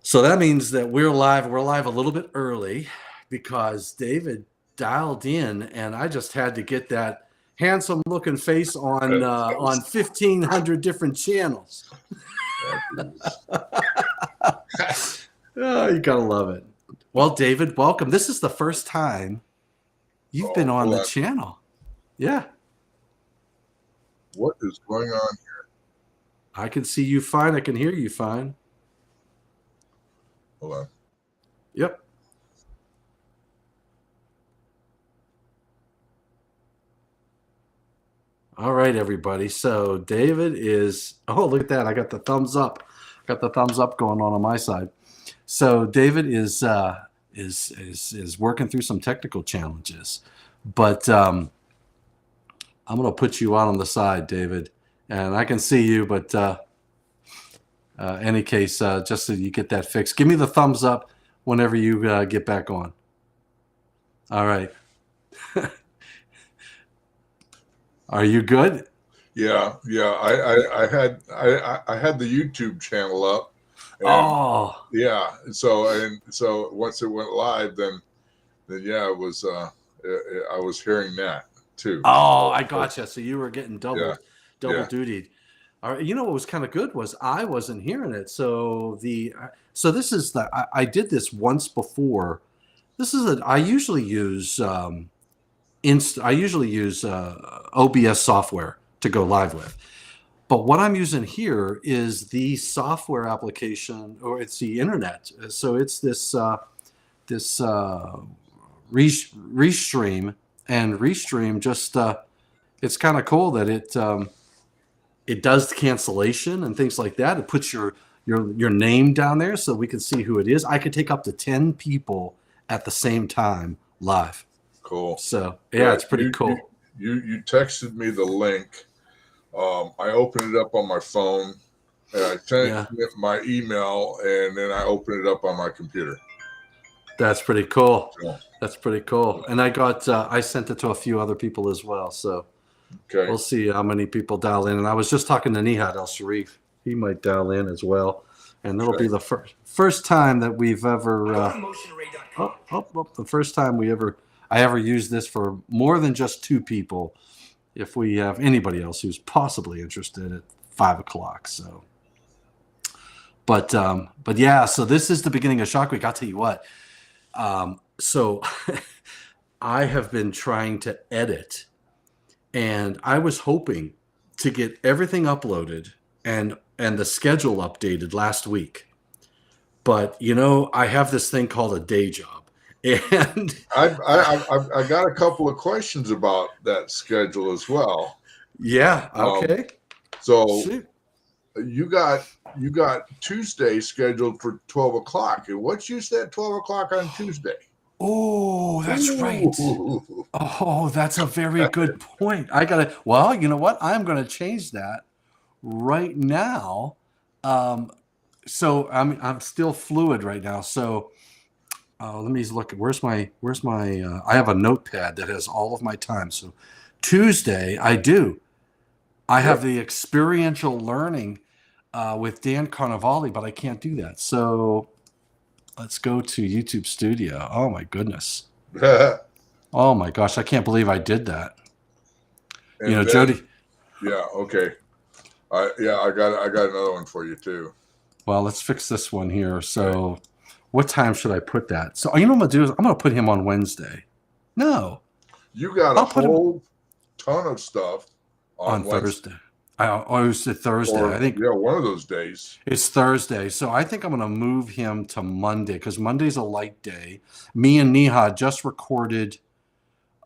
So that means that we're live. We're live a little bit early because David dialed in, and I just had to get that handsome looking face on 1,500 different channels. Oh, you gotta love it. Well, David, welcome. This is the first time you've been on the channel. Yeah. What is going on here? I can see you fine. I can hear you fine. Hold on. Yep. All right, everybody. So David is, oh, look at that. I got the thumbs up. Got the thumbs up going on my side. So David is working through some technical challenges, but I'm going to put you out on the side, David, and I can see you, but any case, just so you get that fixed, give me the thumbs up whenever you get back on. All right. Are you good? Yeah. I had the YouTube channel up. And, yeah. So once it went live, then yeah, it was. I was hearing that too. Oh, I gotcha. So you were getting double dutied. All right. You know what was kind of good was I wasn't hearing it. So this is I did this once before. This is I usually use OBS software to go live with. But what I'm using here is the software application, or it's the internet. So it's this Restream, and Restream just it's kind of cool that it does cancellation and things like that. It puts your name down there so we can see who it is. I could take up to 10 people at the same time live. Cool. So yeah, it's pretty cool. You texted me the link. I opened it up on my phone, and I sent it my email, and then I opened it up on my computer. That's pretty cool. That's pretty cool. And I sent it to a few other people as well. So we'll see how many people dial in. And I was just talking to Nihad El Sharif. He might dial in as well. And that'll be the first time that we've ever the first time I ever used this for more than just two people. If we have anybody else who's possibly interested at 5 o'clock. So, but yeah, so this is the beginning of ShockWeek. I'll tell you what. So I have been trying to edit, and I was hoping to get everything uploaded and the schedule updated last week. But I have this thing called a day job. And I got a couple of questions about that schedule as well. Yeah. Okay. So you got Tuesday scheduled for 12 o'clock. And what you said 12 o'clock on Tuesday? Oh, that's right. Oh, that's a very good point. Well, you know what? I'm going to change that right now. So I'm still fluid right now. So let me look. Where's my? I have a notepad that has all of my time. So Tuesday, I have the experiential learning with Dan Carnevale, but I can't do that. So let's go to YouTube Studio. Oh my goodness. Oh my gosh, I can't believe I did that. And Jody. Yeah. Okay. I got another one for you too. Well, let's fix this one here. So. What time should I put that? So you know what I'm going to do is I'm going to put him on Wednesday. No. You got a whole ton of stuff on Thursday. I said Thursday. I think. Yeah, one of those days. It's Thursday. So I think I'm going to move him to Monday because Monday's a light day. Me and Nihad just recorded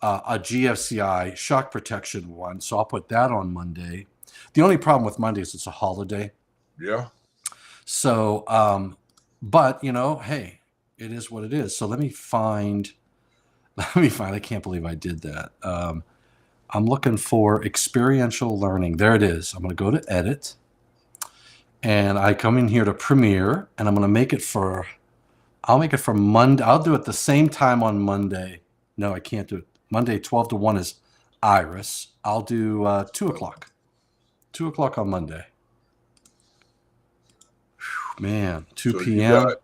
a GFCI shock protection one. So I'll put that on Monday. The only problem with Monday is it's a holiday. Yeah. So, but hey, it is what it is. So let me find. I can't believe I did that. I'm looking for experiential learning. There it is. I'm going to go to edit, and I come in here to Premiere, and I'm going to make it for. I'll make it for Monday. I'll do it the same time on Monday. No, I can't do it. Monday 12 to 1 is Iris. I'll do 2 o'clock. 2 o'clock on Monday. Whew, man, 2 p.m.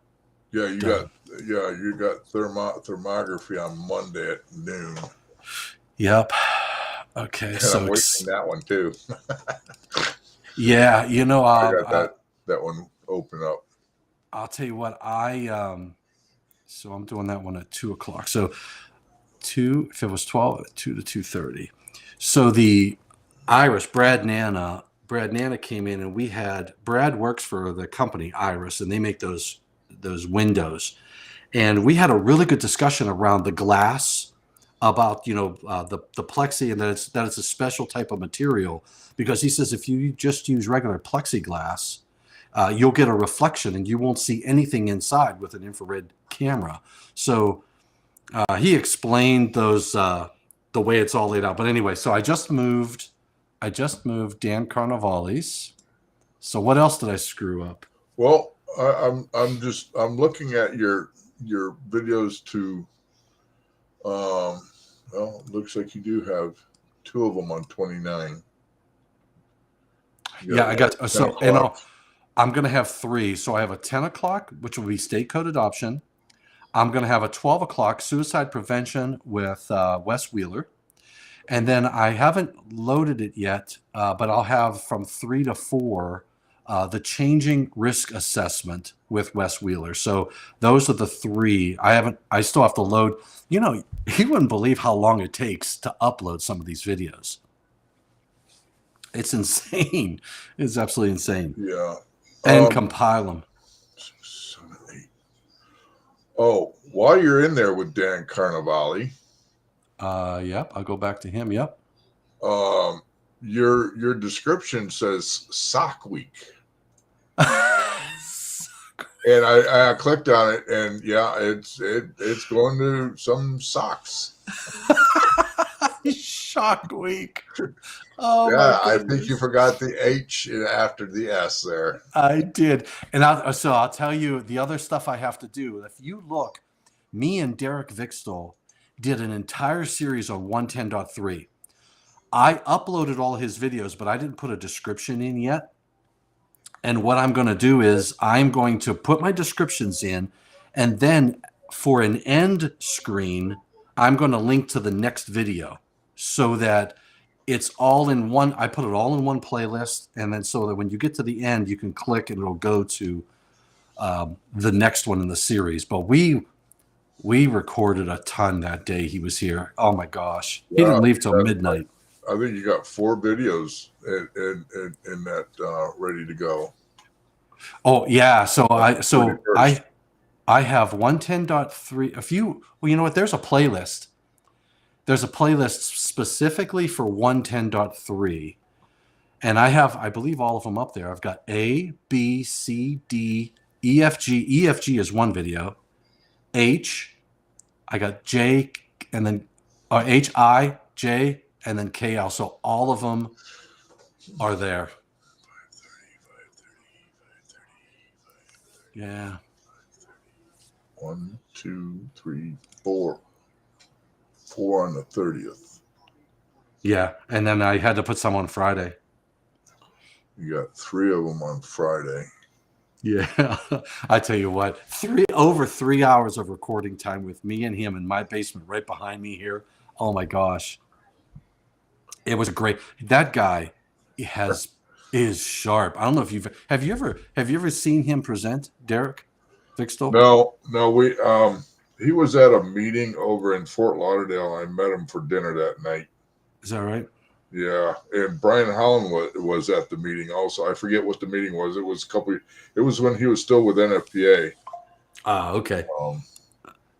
Yeah, you got thermography on Monday at noon. Yep. Okay, And so I'm waiting that one too. yeah, I got that one open up. I'll tell you what, so I'm doing that one at 2:00. So if it was 12, 2 to 2:30. So the Iris, Brad Nana came in, and Brad works for the company Iris, and they make those windows. And we had a really good discussion around the glass, about the plexi, and that it's a special type of material, because he says if you just use regular plexiglass, you'll get a reflection and you won't see anything inside with an infrared camera. So he explained those, the way it's all laid out. But anyway, so I just moved Dan Carnevale's. So what else did I screw up? Well, I'm looking at your videos to. Well, it looks like you do have 2 of them on 29. Yeah, I got so, and I'm going to have 3. So I have a 10 o'clock, which will be state code adoption. I'm going to have a 12 o'clock suicide prevention with Wes Wheeler. And then I haven't loaded it yet, but I'll have from 3 to 4 the changing risk assessment with Wes Wheeler. So those are the 3. I still have to load. You wouldn't believe how long it takes to upload some of these videos. It's insane. It's absolutely insane. Yeah. And compile them. 6, 7, 8. Oh, while you're in there with Dan Carnevale. Yep. I'll go back to him. Yep. Your description says ShockWeek. And I clicked on it, and yeah, it's going to some socks. ShockWeek. Oh yeah, I think you forgot the H after the S there. I did, and I'll tell you the other stuff I have to do. If you look, me and Derek Vixtel did an entire series on 110.3. I uploaded all his videos, but I didn't put a description in yet. And what I'm going to do is I'm going to put my descriptions in, and then for an end screen, I'm going to link to the next video so that it's all in one. I put it all in one playlist, and then so that when you get to the end, you can click and it'll go to the next one in the series. But we recorded a ton that day he was here. Oh my gosh. He didn't leave till midnight. I think you got 4 videos in that ready to go. Oh yeah. So I have 110.3. Well, you know what? There's a playlist. There's a playlist specifically for 110.3. And I believe all of them up there. I've got A, B, C, D, E, F, G. E, F, G is one video. H, I got J, and then H, I, J, and then KL. So all of them are there. 530. Yeah. 1, 2, 3, 4. 4 on the 30th. Yeah, and then I had to put some on Friday. You got 3 of them on Friday. Yeah, I tell you what, over 3 hours of recording time with me and him in my basement right behind me here. Oh my gosh, it was great. That guy is sharp. I don't know if have you ever seen him present, Derek Vixtel? No, he was at a meeting over in Fort Lauderdale. I met him for dinner that night. Is that right? Yeah, and Brian Holland was at the meeting also. I forget what the meeting was. It was when he was still with NFPA. Okay.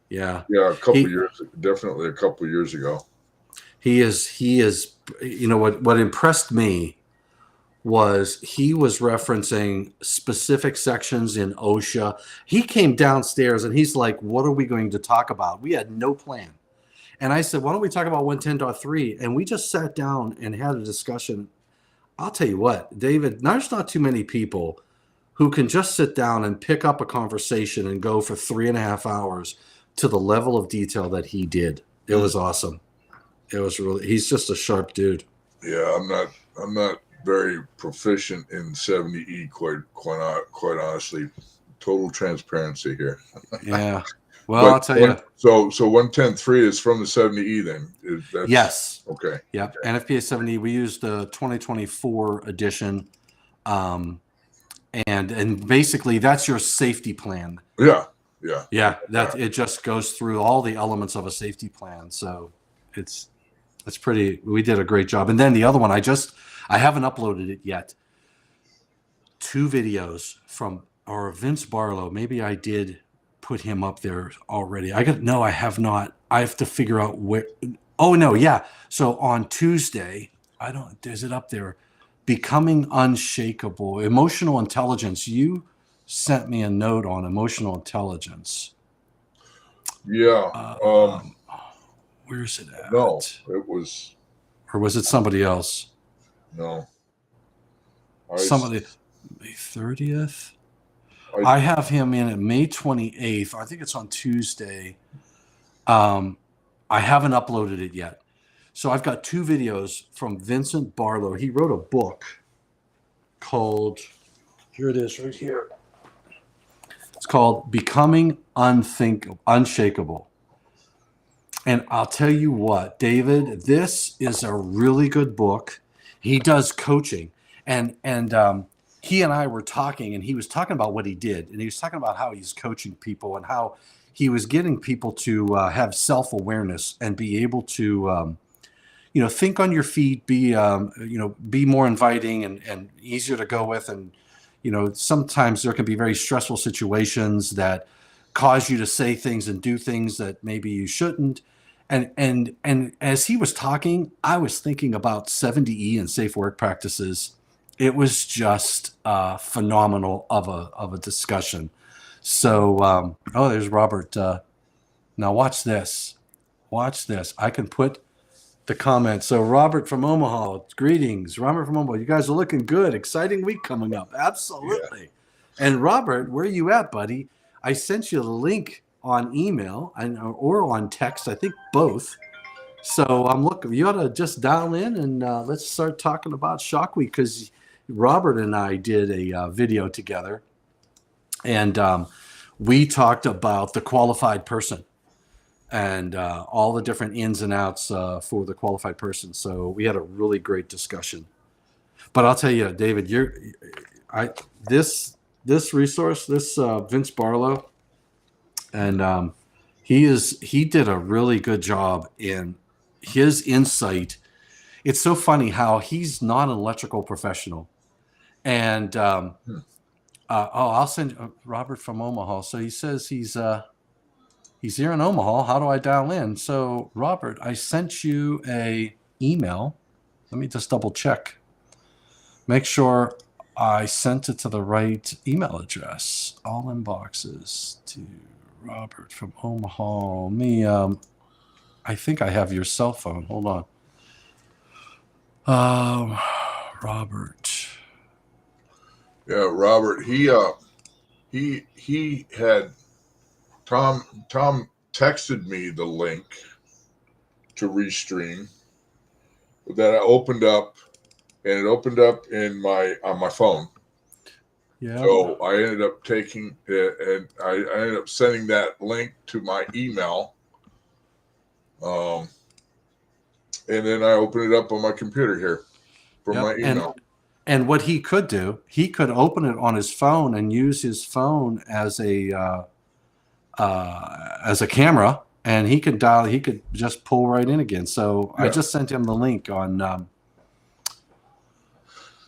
Yeah, a couple years, definitely a couple years ago. He is. You know what impressed me was he was referencing specific sections in OSHA. He came downstairs and he's like, "What are we going to talk about?" We had no plan. And I said, why don't we talk about 110.3? And we just sat down and had a discussion. I'll tell you what, David, there's not too many people who can just sit down and pick up a conversation and go for 3.5 hours to the level of detail that he did. It was awesome. It was he's just a sharp dude. Yeah, I'm not very proficient in 70E quite honestly, total transparency here. Yeah. Well, I'll tell you. So 110.3 is from the 70E then? Yes. Okay. Yep. Okay. NFPA 70. We used the 2024 edition, and basically that's your safety plan. Yeah. It just goes through all the elements of a safety plan. So it's pretty. We did a great job. And then the other one, I haven't uploaded it yet. 2 videos from Vince Barlow. Maybe I did put him up there already. I have not. I have to figure out where. Oh no, yeah. So on Tuesday, is it up there? Becoming Unshakable, Emotional Intelligence. You sent me a note on emotional intelligence. Yeah. Where's it at? No, it was. Or was it somebody else? No. Somebody. May 30th. I have him in at May 28th. I think it's on Tuesday. I haven't uploaded it yet. So I've got 2 videos from Vincent Barlow. He wrote a book called, here it is right here. It's called Becoming Unshakable. And I'll tell you what, David, this is a really good book. He does coaching. And he and I were talking, and he was talking about what he did. And he was talking about how he's coaching people and how he was getting people to have self-awareness and be able to, think on your feet, be more inviting and easier to go with. And, sometimes there can be very stressful situations that cause you to say things and do things that maybe you shouldn't. And as he was talking, I was thinking about 70E and safe work practices. It was just phenomenal of a discussion. So, there's Robert. Now watch this. I can put the comment. So Robert from Omaha, greetings. Robert from Omaha, you guys are looking good. Exciting week coming up. Absolutely. Yeah. And Robert, where are you at, buddy? I sent you the link on email or on text. I think both. So I'm looking. You ought to just dial in and let's start talking about ShockWeek, because Robert and I did a video together, and we talked about the qualified person and all the different ins and outs for the qualified person. So we had a really great discussion. But I'll tell you, David, this resource, this Vince Barlow, and he did a really good job in his insight. It's so funny how he's not an electrical professional. And I'll send Robert from Omaha. So he says he's here in Omaha. How do I dial in? So Robert, I sent you a email. Let me just double check. Make sure I sent it to the right email address. All inboxes to Robert from Omaha. I think I have your cell phone. Hold on. Robert. Yeah, Robert. He had Tom texted me the link to Restream that I opened up, and it opened up on my phone. Yeah. So I ended up taking it, and I ended up sending that link to my email. And then I opened it up on my computer here from my email. And what he could do, he could open it on his phone and use his phone as a camera, and he could just pull right in again. So yeah. I just sent him the link on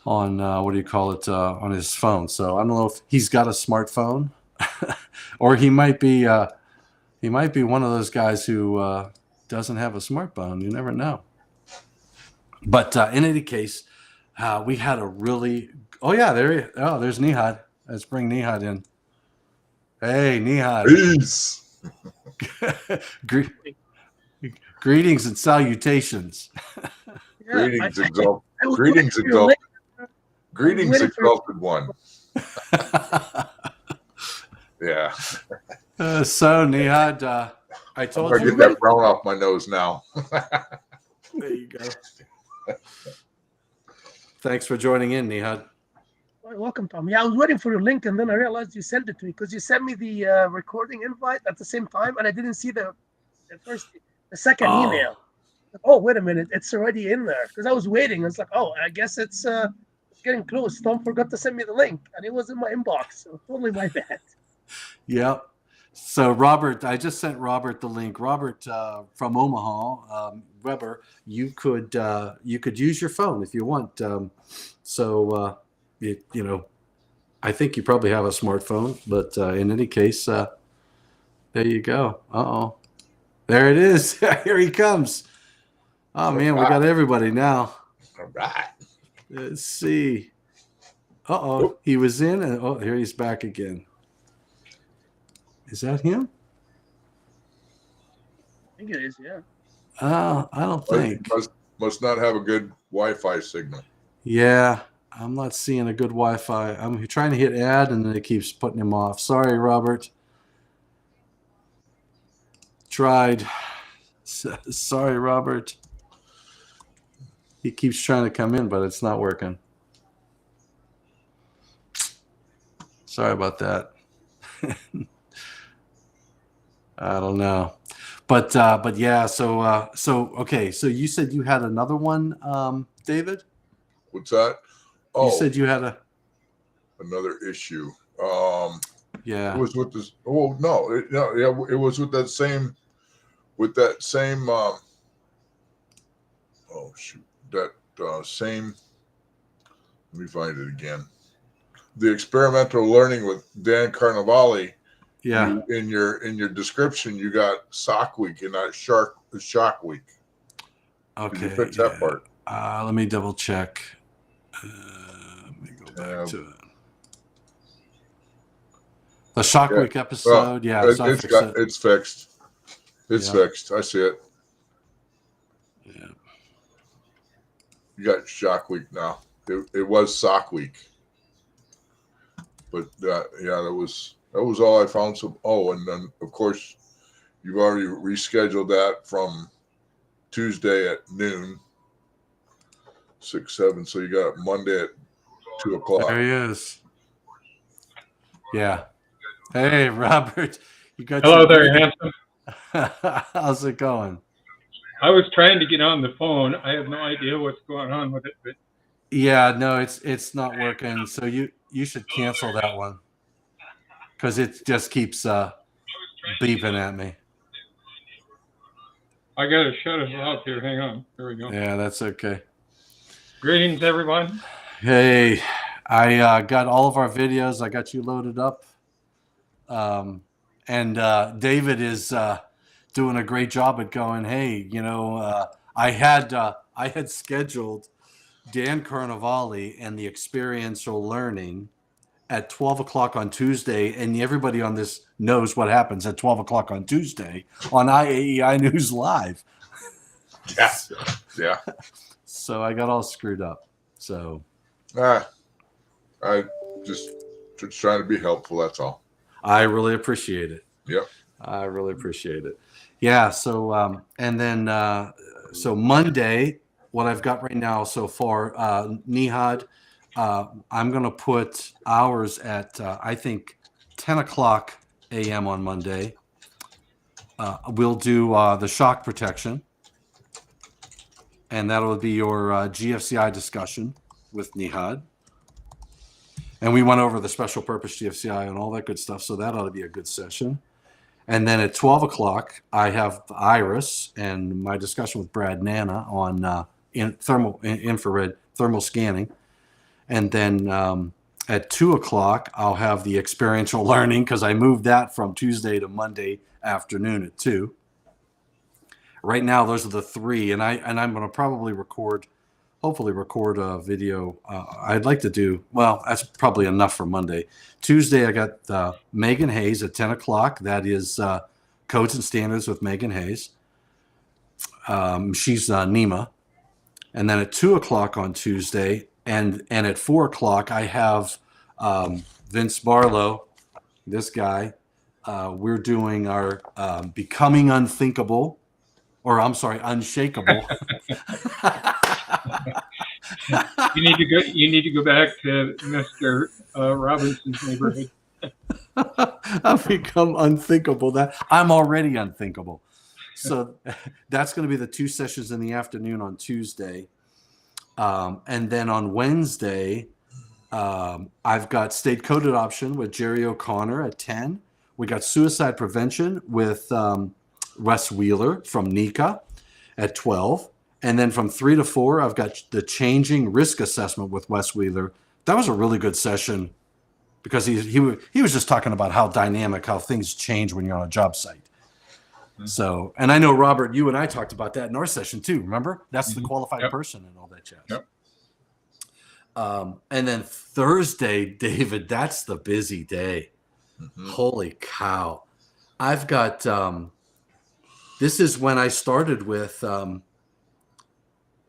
what do you call it, on his phone. So I don't know if he's got a smartphone or he might be one of those guys who doesn't have a smartphone. You never know. But in any case, we had a really. Oh yeah, there's Nihad. Let's bring Nihad in. Hey, Nihad. Peace. Greetings and salutations. Greetings, exalted one. Yeah. So Nihad, I told you. I get that brown off my nose now. There you go. Thanks for joining in, Nihad. welcome, Tom. Yeah, I was waiting for your link, and then I realized you sent it to me because you sent me the recording invite at the same time, and I didn't see the second email. Like, oh, wait a minute, it's already in there because I was waiting. I was like, oh, I guess it's getting close. Tom forgot to send me the link, and it was in my inbox. So totally my bad. Yep. So Robert, I just sent Robert the link. Robert from Omaha, Weber, you could use your phone if you want. You know, I think you probably have a smartphone, but in any case, there you go. There it is. Here he comes. Oh man, we got everybody now. All right. Let's see. He was in, and here he's back again. Is that him? I think it is, yeah. I don't think. Must not have a good Wi-Fi signal. Yeah, I'm not seeing a good Wi-Fi. I'm trying to hit add, and then it keeps putting him off. Sorry, Robert. Tried. Sorry, Robert. He keeps trying to come in, but it's not working. Sorry about that. I don't know, but yeah. So okay. So you said you had another one, David? What's that? You said you had another issue. Yeah. It was with this. Oh no, it was with that same. Oh shoot, that same. Let me find it again. The experimental learning with Dan Carnevale. Yeah. In your description, you got ShockWeek and not ShockWeek. Okay. Did you fix that part? Let me double check. Let me go back to it. The ShockWeek episode. It's fixed. It's fixed. I see it. Yeah. You got ShockWeek now. It was ShockWeek. But that was all I found. And then of course you've already rescheduled that from Tuesday at noon, 6-7. So you got Monday at 2:00. There he is. Yeah. Hey, Robert. You got. Hello there, handsome. How's it going? I was trying to get on the phone. I have no idea what's going on with it, but yeah, no, it's not working. So you should cancel that one because it just keeps beeping at me. I gotta shut it off here. Hang on. There we go. Yeah, that's okay. Greetings, everyone. Hey, I got all of our videos. I got you loaded up. And David is doing a great job at going, hey, I had scheduled Dan Carnevale and the experiential learning at 12 o'clock on Tuesday, and everybody on this knows what happens at 12 o'clock on Tuesday on IAEI News Live. Yeah. So I got all screwed up. So I just trying to be helpful. That's all. I really appreciate it. Yep. I really appreciate it. Yeah. So and then so Monday, what I've got right now so far, Nihad, I'm going to put hours at, I think, 10 o'clock a.m. on Monday. We'll do the shock protection. And that'll be your GFCI discussion with Nihad. And we went over the special purpose GFCI and all that good stuff. So that ought to be a good session. And then at 12 o'clock, I have Iris and my discussion with Brad Nana on infrared thermal scanning. And then at 2 o'clock, I'll have the experiential learning because I moved that from Tuesday to Monday afternoon at 2. Right now, those are the 3, and I'm going to probably hopefully record a video. I'd like to do, well, that's probably enough for Monday. Tuesday, I got Megan Hayes at 10 o'clock. That is Codes and Standards with Megan Hayes. She's NEMA. And then at 2 o'clock on Tuesday, and at 4 o'clock, I have Vince Barlow, this guy. We're doing our Becoming Unthinkable, or I'm sorry, Unshakable. You need to go. You need to go back to Mr. Robinson's neighborhood. I've become unthinkable. That I'm already unthinkable. So that's going to be the 2 sessions in the afternoon on Tuesday, and then on Wednesday, I've got State Coded Option with Jerry O'Connor at 10. We got Suicide Prevention with Wes Wheeler from NICA at 12. And then from 3 to 4, I've got the Changing Risk Assessment with Wes Wheeler. That was a really good session because he was just talking about how dynamic, how things change when you're on a job site. Mm-hmm. So, and I know, Robert, you and I talked about that in our session too. Remember? That's the qualified person and all that jazz. Yep. And then Thursday, David, that's the busy day. Mm-hmm. Holy cow. I've got, this is when I started with,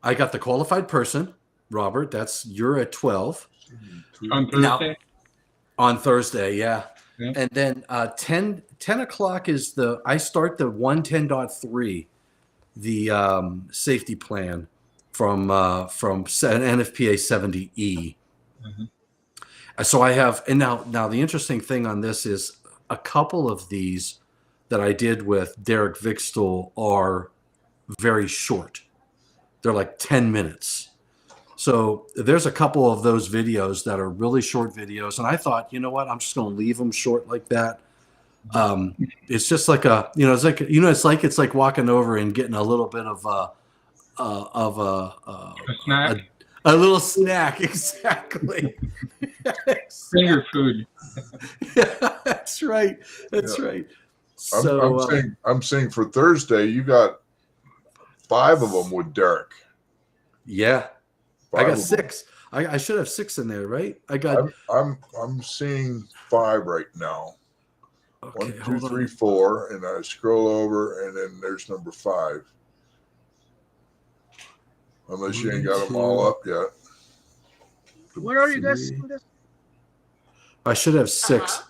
I got the qualified person, Robert, you're at 12. On Thursday? Now, on Thursday, yeah. And then 10 o'clock is I start the 110.3, the safety plan from NFPA 70E. Mm-hmm. So I have, and now the interesting thing on this is a couple of these that I did with Derek Vickstuhl are very short. They're like 10 minutes. So there's a couple of those videos that are really short videos. And I thought, you know what, I'm just going to leave them short like that. It's just like it's like walking over and getting a little bit of a snack. A little snack, exactly. Finger food. Yeah, that's right. That's right. So I'm saying for Thursday, you got 5 of them with Derek. Yeah, I got 6. I should have 6 in there, right? I'm seeing 5 right now. Okay, 1, 2, 3, 4, and I scroll over, and then there's number 5. Unless you ain't got them all up yet. Where are you guys seeing this? I should have 6.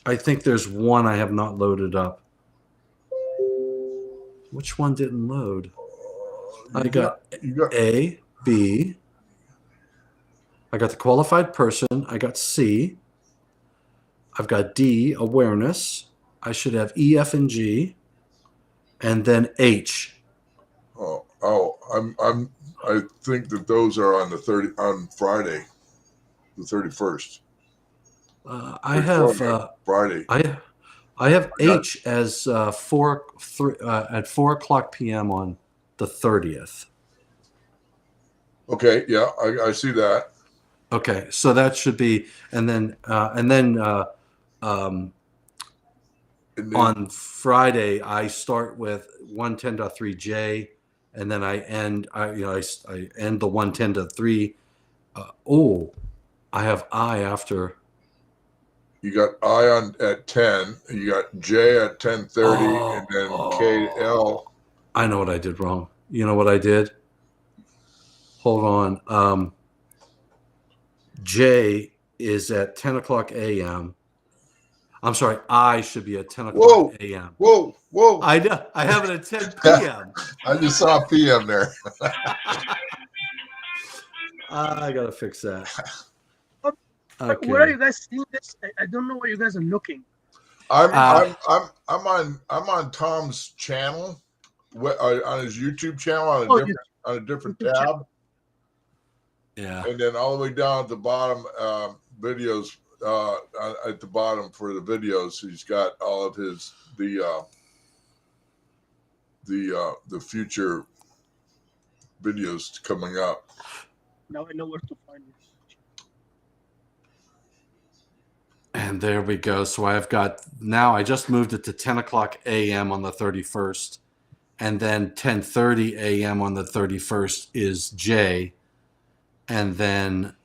I think there's 1 I have not loaded up. Which one didn't load? I got A, B. I got the qualified person. I got C. I've got D, awareness. I should have E, F, and G, and then H. I think that those are on Friday, the 31st. I have Friday. I have H as 4 o'clock p.m. on the 30th. Okay, yeah, I see that. Okay, so that should be, and then on Friday I start with 110.3J, and then I end the 110.3. I have I after. You got I at 10, you got J at 10:30, and then KL. I know what I did wrong. You know what I did? Hold on. J is at 10 o'clock a.m. I'm sorry, I should be at 10 o'clock a.m. Whoa. I have it at 10 p.m. I just saw a PM there. I gotta fix that. Okay. Where are you guys seeing this? I don't know where you guys are looking. I'm on Tom's channel, on his YouTube channel on a different tab. Channel. Yeah. And then all the way down at the bottom, videos. At the bottom for the videos, he's got all of his the future videos coming up. Now I know where to find it. And there we go. So I just moved it to 10 o'clock a.m. on the 31st, and then 10:30 a.m. on the 31st is J, and then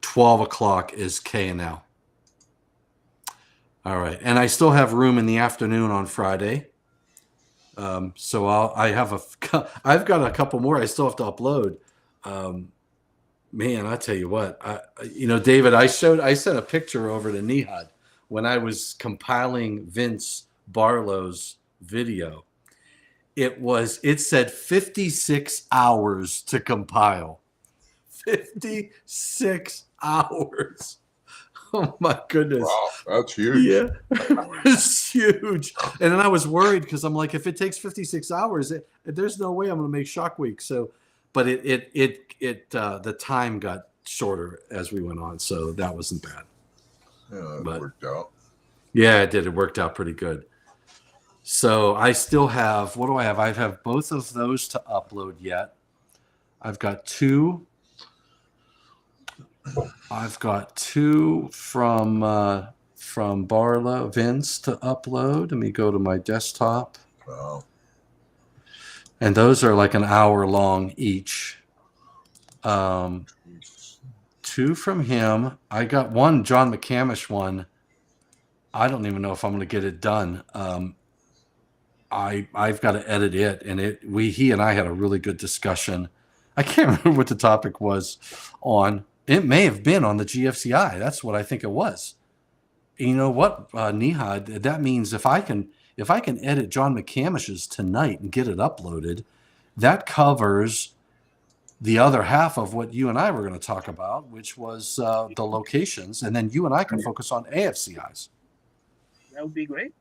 12 o'clock is K and L. All right, and I still have room in the afternoon on Friday. So I've got a couple more I still have to upload. Man, I tell you what, David, I sent a picture over to Nihad when I was compiling Vince Barlow's video, It said 56 hours to compile. 56 hours. Oh my goodness. Wow, that's huge. Yeah, it was huge. And then I was worried because I'm like, if it takes 56 hours, there's no way I'm going to make ShockWeek. So, but the time got shorter as we went on, so that wasn't bad. Yeah, that But- worked out. Yeah, it did. It worked out pretty good. So I still have, what do I have? I have both of those to upload yet. I've got two from Barla Vince to upload. Let me go to my desktop. Wow. And those are like an hour long each. Two from him. I got one John McCamish one. I don't even know if I'm going to get it done. I've got to edit it, and he and I had a really good discussion. I can't remember what the topic was on. It may have been on the GFCI. That's what I think it was. And you know what, Nihad? That means if I can edit John McCamish's tonight and get it uploaded, that covers the other half of what you and I were going to talk about, which was the locations, and then you and I can focus on AFCIs. That would be great.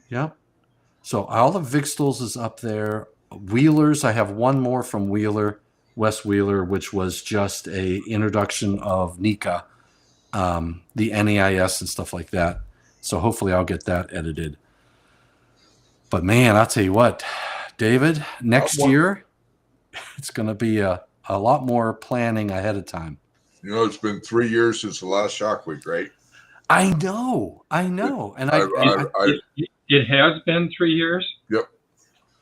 Yeah. So all of Vigstals is up there. Wheelers, I have one more from Wheeler, Wes Wheeler, which was just a introduction of Nika, the NEIS and stuff like that. So hopefully I'll get that edited. But man, I'll tell you what, David, next year, it's going to be a lot more planning ahead of time. You know, it's been 3 years since the last ShockWeek, right? I know. And It has been 3 years. Yep.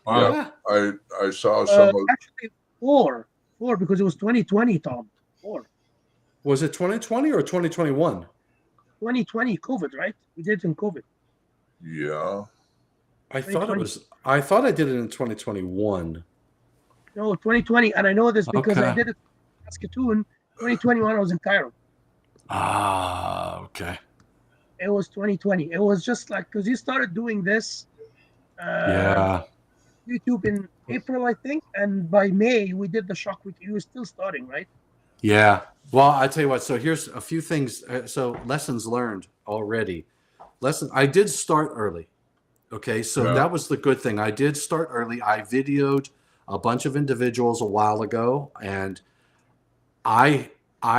Wow. Yeah. I saw some of Actually, four because it was 2020, Tom. 4. Was it 2020 or 2021? 2020 COVID, right? We did it in COVID. Yeah. I thought I did it in 2021. No, 2020, and I know this because I Okay. did it in Saskatoon. 2021, I was in Cairo. Ah, okay. It was 2020. It was just like because you started doing this Yeah. YouTube in April, I think, and by May we did the ShockWeek. You were still starting, right? Yeah. Well, I tell you what. So here's a few things. So lessons learned already. I did start early. Okay. So Yeah. that was the good thing. I did start early. I videoed a bunch of individuals a while ago, and I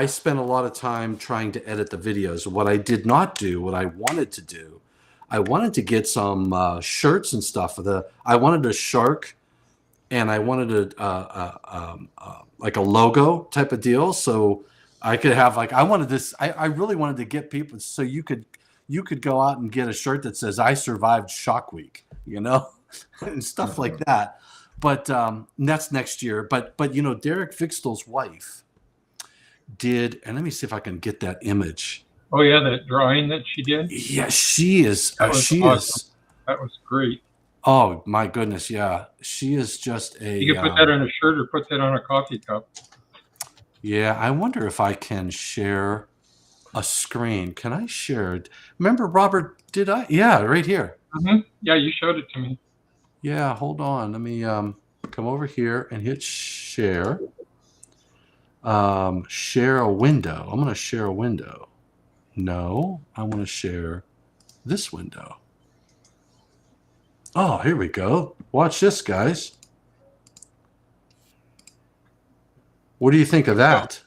spent a lot of time trying to edit the videos. What I did not do, what I wanted to do, I wanted to get some shirts and stuff. I wanted a shark, and I wanted like a logo type of deal. So I could have like I wanted this. I really wanted to get people so you could go out and get a shirt that says "I survived ShockWeek," you know, and stuff like that. But that's next year. But you know, Derek Vigstal's wife did, and let me see if I can get that image. Oh yeah, that drawing that she did. Yeah, she is. That was awesome. That was great. Oh my goodness, yeah, she is just a. You can put that on a shirt or put that on a coffee cup. Yeah, I wonder if I can share a screen. Can I share it? Remember, Robert? Did I? Yeah, right here. Mm-hmm. Yeah, you showed it to me. Yeah, hold on. Let me come over here and hit share. Share a window. I'm going to share a window. No, I want to share this window. Oh, here we go. Watch this, guys. What do you think of that?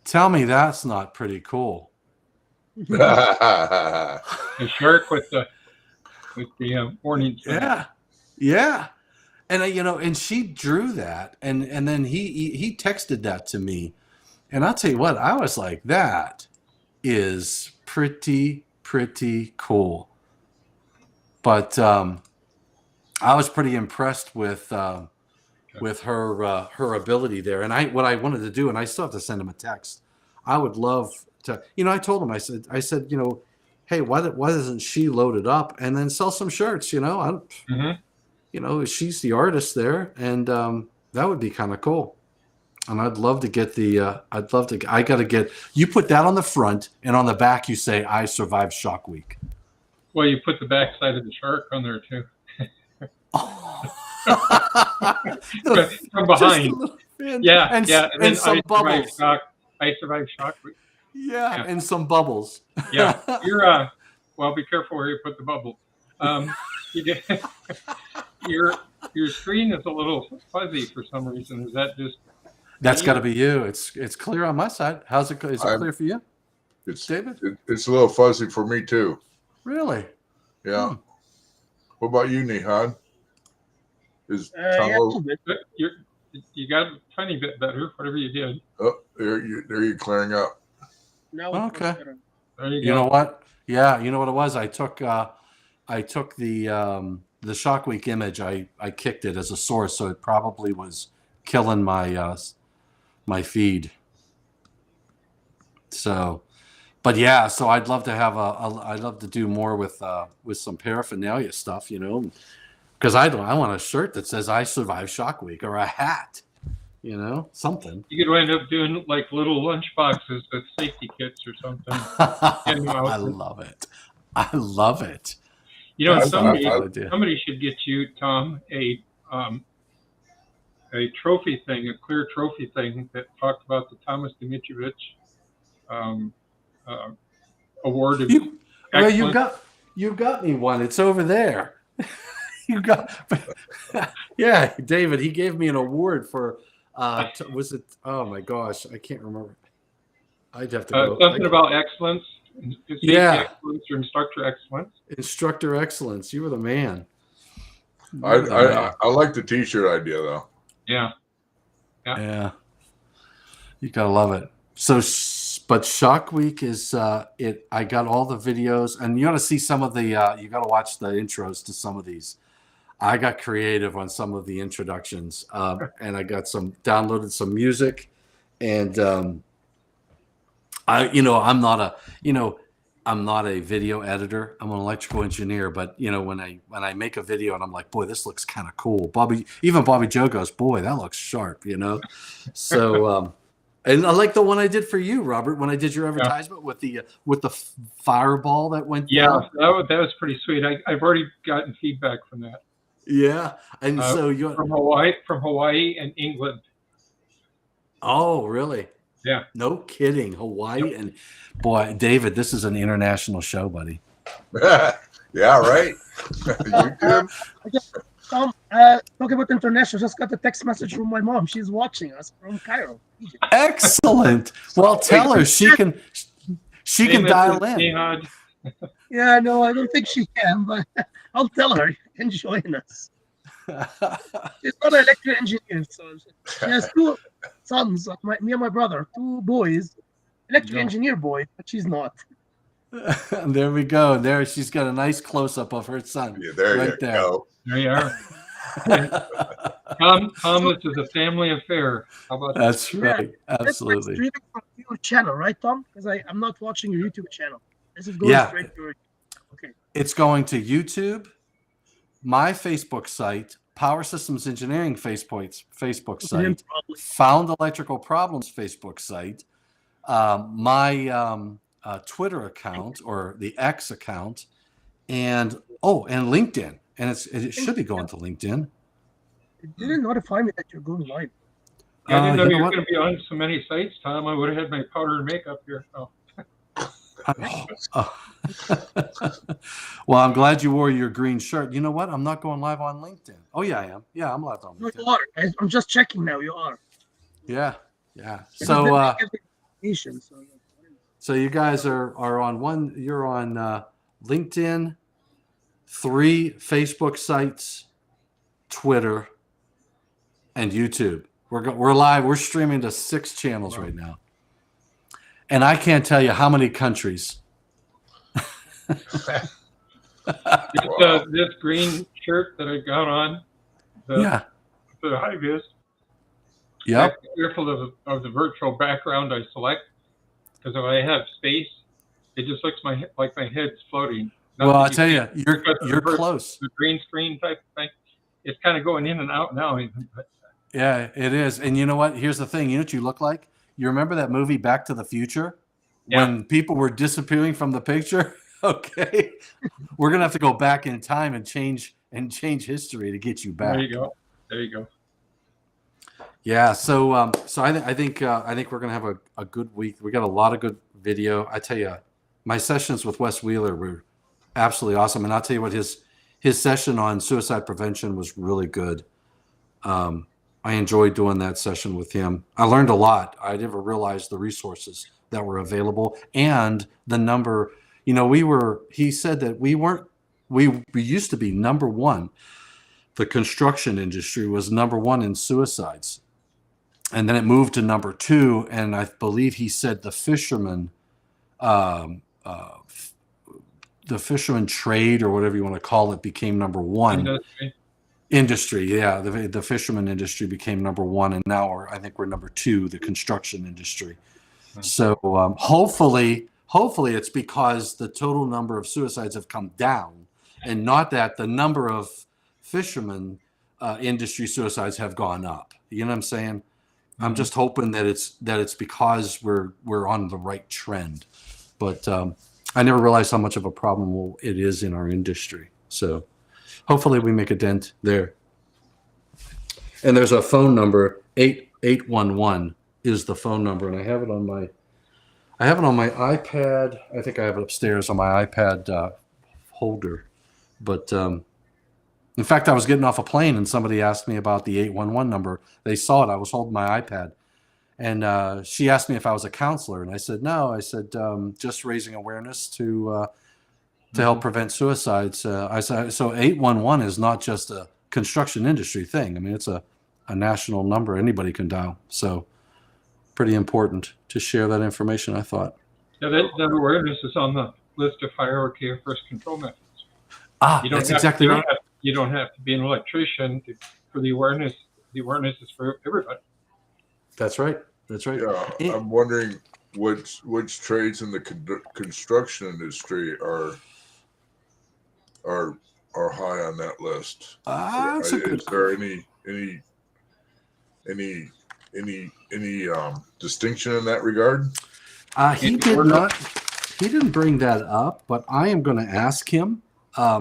Tell me that's not pretty cool. The shark with the warning sign. Yeah, yeah. And you know, and she drew that, and then he texted that to me, and I'll tell you what, I was like, that is pretty cool. But I was pretty impressed with her ability there, and what I wanted to do, and I still have to send him a text. I would love to, you know, I told him, I said, you know, hey, why doesn't she load it up and then sell some shirts? You know, you know, she's the artist there, and that would be kind of cool. And I'd love to get I got to get, you put that on the front, and on the back you say, "I survived ShockWeek." Well, you put the backside of the shark on there too. From behind. Yeah, and, yeah. And then some bubbles. I survived shock week. Yeah, and some bubbles. Yeah, well, be careful where you put the bubble. You get, your screen is a little fuzzy for some reason. Is that just? That's got to be you. It's clear on my side. How's it? Is it clear for you? It's David. It's a little fuzzy for me too. Really? Yeah. What about you, Nihad? Is you got a tiny bit better. Whatever you did. Oh, there you're clearing up. Now Okay. There you You go. know what? Yeah, you know what it was. I took the ShockWeek image. I kicked it as a source, so it probably was killing my my feed. So, but yeah, so I'd love to have I'd love to do more with some paraphernalia stuff, you know, because I want a shirt that says I survived Shock Week, or a hat, you know, something. You could wind up doing like little lunch boxes with safety kits or something. I love it. I love it. You know, That's somebody should get you, Tom, a trophy thing, a clear trophy thing that talked about the Thomas Dimitrovic award of Well, you got me one. It's over there. You got, yeah, David. He gave me an award for. Was it? Oh my gosh, I can't remember. I'd have to go. Something about excellence. Yeah. Excellence or instructor excellence. Instructor excellence. You were the man. I like the T-shirt idea though. Yeah. Yeah. You gotta love it. So, but Shock Week is it. I got all the videos, and you got to see some of the. You got to watch the intros to some of these. I got creative on some of the introductions, and I got downloaded some music, and I'm not a video editor. I'm an electrical engineer, but when I make a video and I'm like, boy, this looks kind of cool. Bobby Joe goes, boy, that looks sharp, So, and I like the one I did for you, Robert, when I did your advertisement with the fireball that went down. Yeah, that was pretty sweet. I've already gotten feedback from that. Yeah, and so you from Hawaii and England. Oh, really? Yeah. No kidding. Hawaii and boy, David, this is an international show, buddy. Yeah, right. Tom, talking about international, just got a text message from my mom. She's watching us from Cairo. Excellent. Well, tell her she can dial in. Yeah, no, I don't think she can, but I'll tell her. You can join us. She's not an electrical engineer, so she has two sons, me and my brother, two boys, electrical engineer boys, but she's not. There we go. There, she's got a nice close-up of her son. Yeah, there you go. There you are. Tom, this is a family affair. How about that? That's right. Absolutely. That's streaming from your channel, right, Tom? Because I'm not watching your YouTube channel. This is going straight to your. Okay. It's going to YouTube, my Facebook site, Power Systems Engineering Facebook site, Found Electrical Problems Facebook site, my Twitter account or the X account, and LinkedIn. And it should be going to LinkedIn. It didn't notify me that you're going live. I didn't know you were going to be on so many sites, Tom. I would have had my powder and makeup here. Oh. Well, I'm glad you wore your green shirt. You know what? I'm not going live on LinkedIn. Oh, yeah, I am. Yeah, I'm live on LinkedIn. No, you are. I'm just checking now. You are. Yeah. So, so you guys are on one. You're on LinkedIn, 3 Facebook sites, Twitter, and YouTube. We're live. We're streaming to 6 channels right now. And I can't tell you how many countries. This green shirt that I got on, the high vis. Yep. I'm careful of the virtual background I select, because if I have space, it just looks like my head's floating. Well, I tell you, you're close. The green screen type thing, it's kind of going in and out now. Yeah, it is. And you know what? Here's the thing. You know what you look like? You remember that movie Back to the Future when people were disappearing from the picture? Okay. We're going to have to go back in time and change history to get you back. There you go. There you go. Yeah. So I think we're going to have a good week. We got a lot of good video. I tell you, my sessions with Wes Wheeler were absolutely awesome. And I'll tell you what, his session on suicide prevention was really good. I enjoyed doing that session with him. I learned a lot. I never realized the resources that were available and the number. You know, he said that we used to be number one. The construction industry was number one in suicides. And then it moved to number two. And I believe he said the fishermen trade, or whatever you want to call it, became number one. Industry, yeah. The fisherman industry became number one. And now I think we're number two, the construction industry. So hopefully it's because the total number of suicides have come down, and not that the number of fishermen industry suicides have gone up. You know what I'm saying? Mm-hmm. I'm just hoping that it's because we're on the right trend. But I never realized how much of a problem it is in our industry. So hopefully we make a dent there. And there's a phone number, 811 is the phone number, and I have it on my iPad. I think I have it upstairs on my iPad holder. But in fact, I was getting off a plane and somebody asked me about the 811 number. They saw it. I was holding my iPad. And she asked me if I was a counselor. And I said, no. I said, just raising awareness to help prevent suicides. I said, so 811 is not just a construction industry thing. I mean, it's a national number anybody can dial. So pretty important to share that information, I thought. Yeah, that awareness is on the list of fire care first control methods. That's exactly right. You don't have to be an electrician for the awareness. The awareness is for everybody. That's right. That's right. Yeah, I'm wondering which trades in the construction industry are high on that list. Is there any distinction in that regard? He did not. He didn't bring that up, but I am going to ask him. I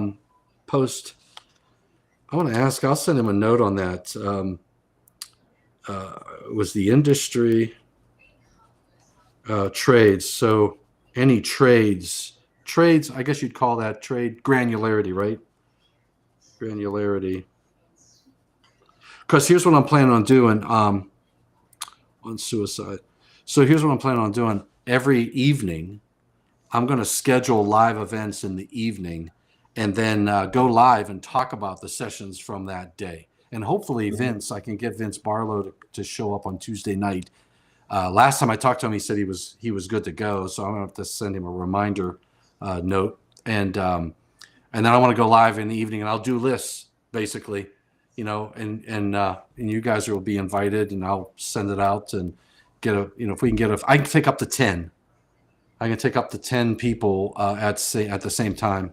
want to ask. I'll send him a note on that. Was the industry trades? So any trades? I guess you'd call that trade granularity, right? Granularity. Because here's what I'm planning on doing on suicide. So here's what I'm planning on doing. Every evening, I'm going to schedule live events in the evening and then go live and talk about the sessions from that day. And hopefully I can get Vince Barlow to show up on Tuesday night. Last time I talked to him, he said he was good to go. So I'm going to have to send him a reminder note. And then I want to go live in the evening, and I'll do lists basically, and you guys will be invited, and I'll send it out and if we can I can take up to 10. I can take up to 10 people at the same time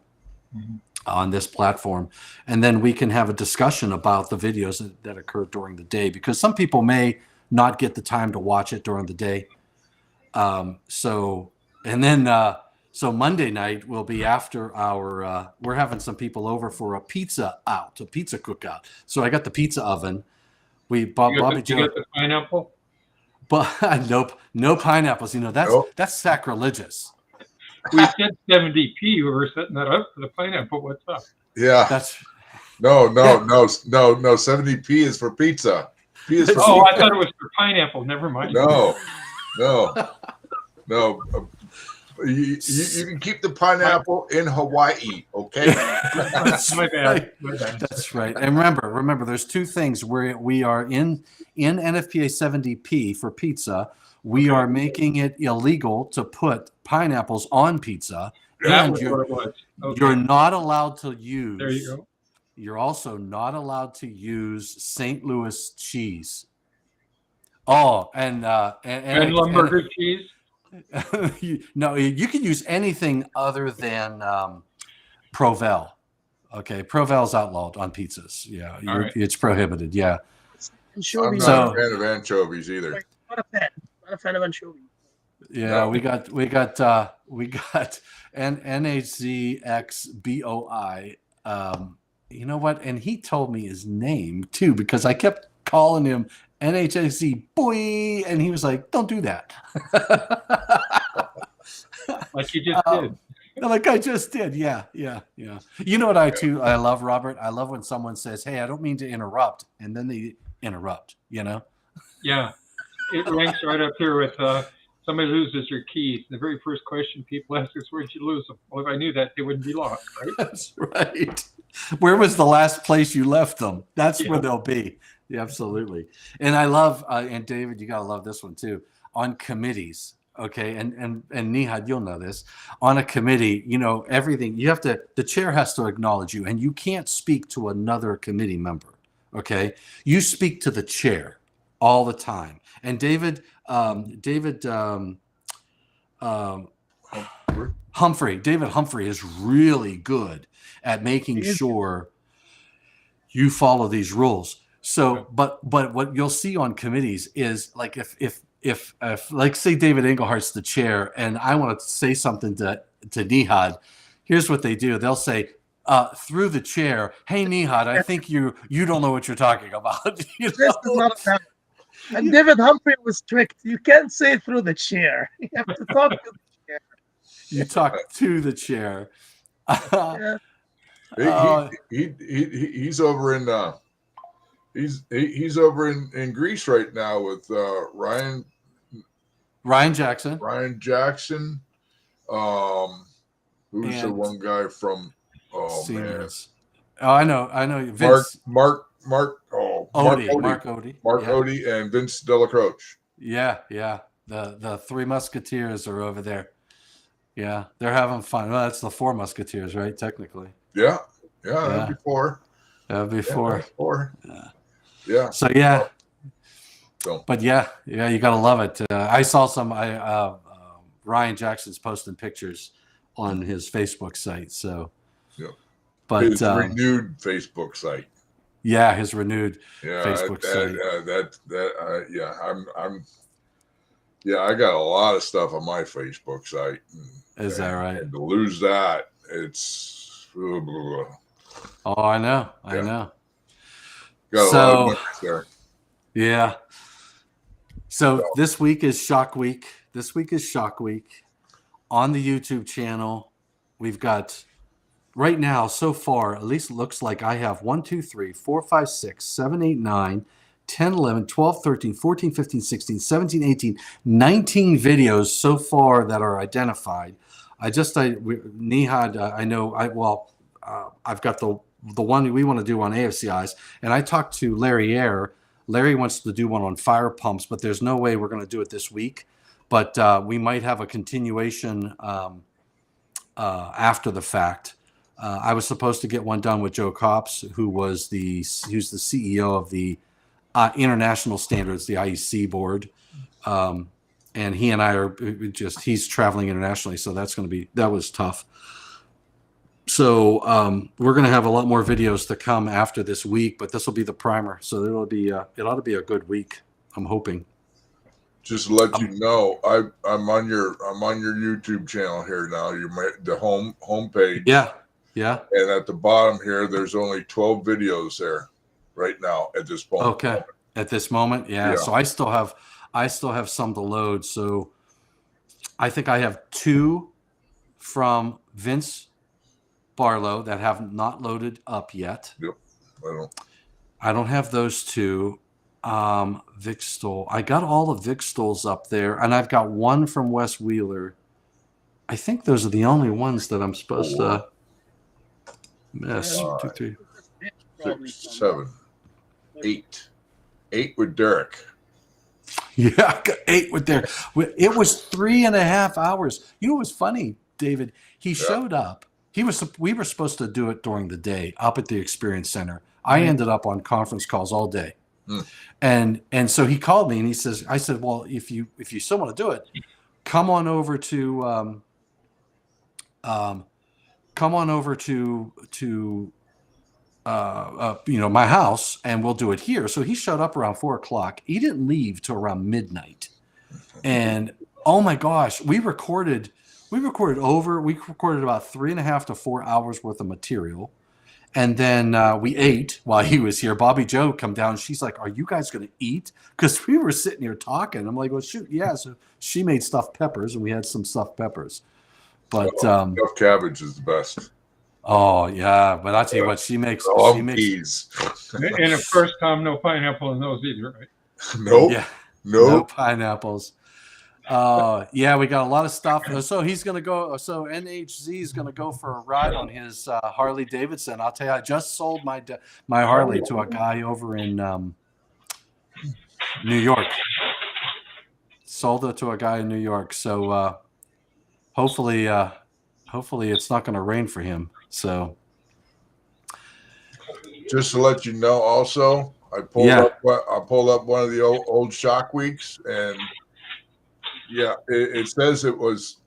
on this platform. And then we can have a discussion about the videos that occur during the day, because some people may not get the time to watch it during the day. So Monday night will be after our, we're having some people over for a pizza cookout. So I got the pizza oven. Bobby Joe. You got the pineapple? But no pineapples. That's sacrilegious. We said 70p. We were setting that up for the pineapple. What's up? Yeah. No. 70p is for pizza. P is for pizza. I thought it was for pineapple. Never mind. No. You can keep the pineapple in Hawaii, okay? My bad. That's right. And remember, there's two things where we are in NFPA 70P for pizza. We are making it illegal to put pineapples on pizza. And you're not allowed to use. There you go. You're also not allowed to use St. Louis cheese. Oh, and Lumberger cheese. No, you can use anything other than Provel. Okay, Provel's outlawed on pizzas. Yeah, it's prohibited. Yeah. I'm not a fan of anchovies either. Not a fan of anchovies. Yeah, No. we got NHZXBOI. You know what? And he told me his name too because I kept calling him NHZ boy, and he was like, "Don't do that." Like you just did. Like I just did. Yeah. You know what I love, Robert? I love when someone says, "Hey, I don't mean to interrupt," and then they interrupt, you know? Yeah. It ranks right up here with somebody loses your keys. The very first question people ask is, where'd you lose them? Well, if I knew that, they wouldn't be lost, right? That's right. Where was the last place you left them? That's Yeah. where they'll be. Yeah, absolutely. And I love, and David, you got to love this one too, on committees. Okay. And Nihad, you'll know this. On a committee, you know, everything, you have to, the chair has to acknowledge you, and you can't speak to another committee member. Okay. You speak to the chair all the time. And David Humphrey is really good at making sure you follow these rules. So, but what you'll see on committees is like if like say David Englehart's the chair and I want to say something to Nihad, here's what they do. They'll say through the chair, "Hey Nihad, I think you don't know what you're talking about." You know? This is not a And David Humphrey was strict. You can't say through the chair. You have to talk to the chair. You talk to the chair. Yeah. He's over in he's over in Greece right now with Ryan Jackson. Who's the one guy from Siemens. Oh, I know. Vince. Mark Odie. Odie and Vince Delacroce. Yeah. The Three Musketeers are over there. Yeah, they're having fun. Well, that's the Four Musketeers, right? Technically. Yeah. That'd be four. Yeah. So yeah. But yeah, you gotta love it. I saw some. Ryan Jackson's posting pictures on his Facebook site. So. Yeah. But his renewed Facebook site. Yeah, his renewed Facebook site. I got a lot of stuff on my Facebook site. Is that right? And to lose that, it's. Oh, I know. I know. Got a lot of numbers there. Yeah. So this week is Shock Week. On the YouTube channel, we've got right now so far, at least it looks like I have 1, 2, 3, 4, 5, 6, 7, 8, 9, 10, 11, 12, 13, 14, 15, 16, 17, 18, 19 videos so far that are identified. Nihad, I've got the one we want to do on AFCIs, and I talked to Larry Ayer. Larry wants to do one on fire pumps, but there's no way we're going to do it this week. But we might have a continuation after the fact. I was supposed to get one done with Joe Copps, who's the CEO of the international standards, the IEC board. And he and I are he's traveling internationally. So that was tough. So we're going to have a lot more videos to come after this week, but this will be the primer. So it ought to be a good week. I'm hoping. Just to let you know, I'm on your YouTube channel here now. The homepage. Yeah. And at the bottom here, there's only 12 videos there right now at this point. Okay. At this moment, yeah. So I still have some to load. So I think I have 2 from Vince Barlow that have not loaded up yet. Yep. I don't have those 2. Vic Stoll. I got all the Vic Stolls up there, and I've got 1 from Wes Wheeler. I think those are the only ones that I'm supposed to miss. 2, 3, 6, 7, 8. 8 with Derek. Yeah, I got 8 with Derek. It was 3.5 hours. You know what's funny, David? He showed up. We were supposed to do it during the day up at the Experience Center. I ended up on conference calls all day. And so he called me and he says, I said, well, if you still want to do it, come on over to my house and we'll do it here. So he showed up around 4:00. He didn't leave till around midnight. And Oh my gosh, we recorded about 3.5 to 4 hours worth of material. And then we ate while he was here. Bobby Joe come down. She's like, "Are you guys going to eat?" Because we were sitting here talking. I'm like, "Well, shoot, yeah." So she made stuffed peppers, and we had some stuffed peppers. But stuffed cabbage is the best. Oh yeah, but I tell you what, she makes peas. And of course, Tom, no pineapple in those either, right? Nope. Yeah, nope. No pineapples. Yeah, we got a lot of stuff. So he's gonna go. So NHZ is gonna go for a ride on his Harley Davidson. I'll tell you, I just sold my Harley to a guy over in New York. Sold it to a guy in New York. So hopefully it's not going to rain for him. So just to let you know, also, I pulled up one of the old ShockWeeks, and yeah, it says it was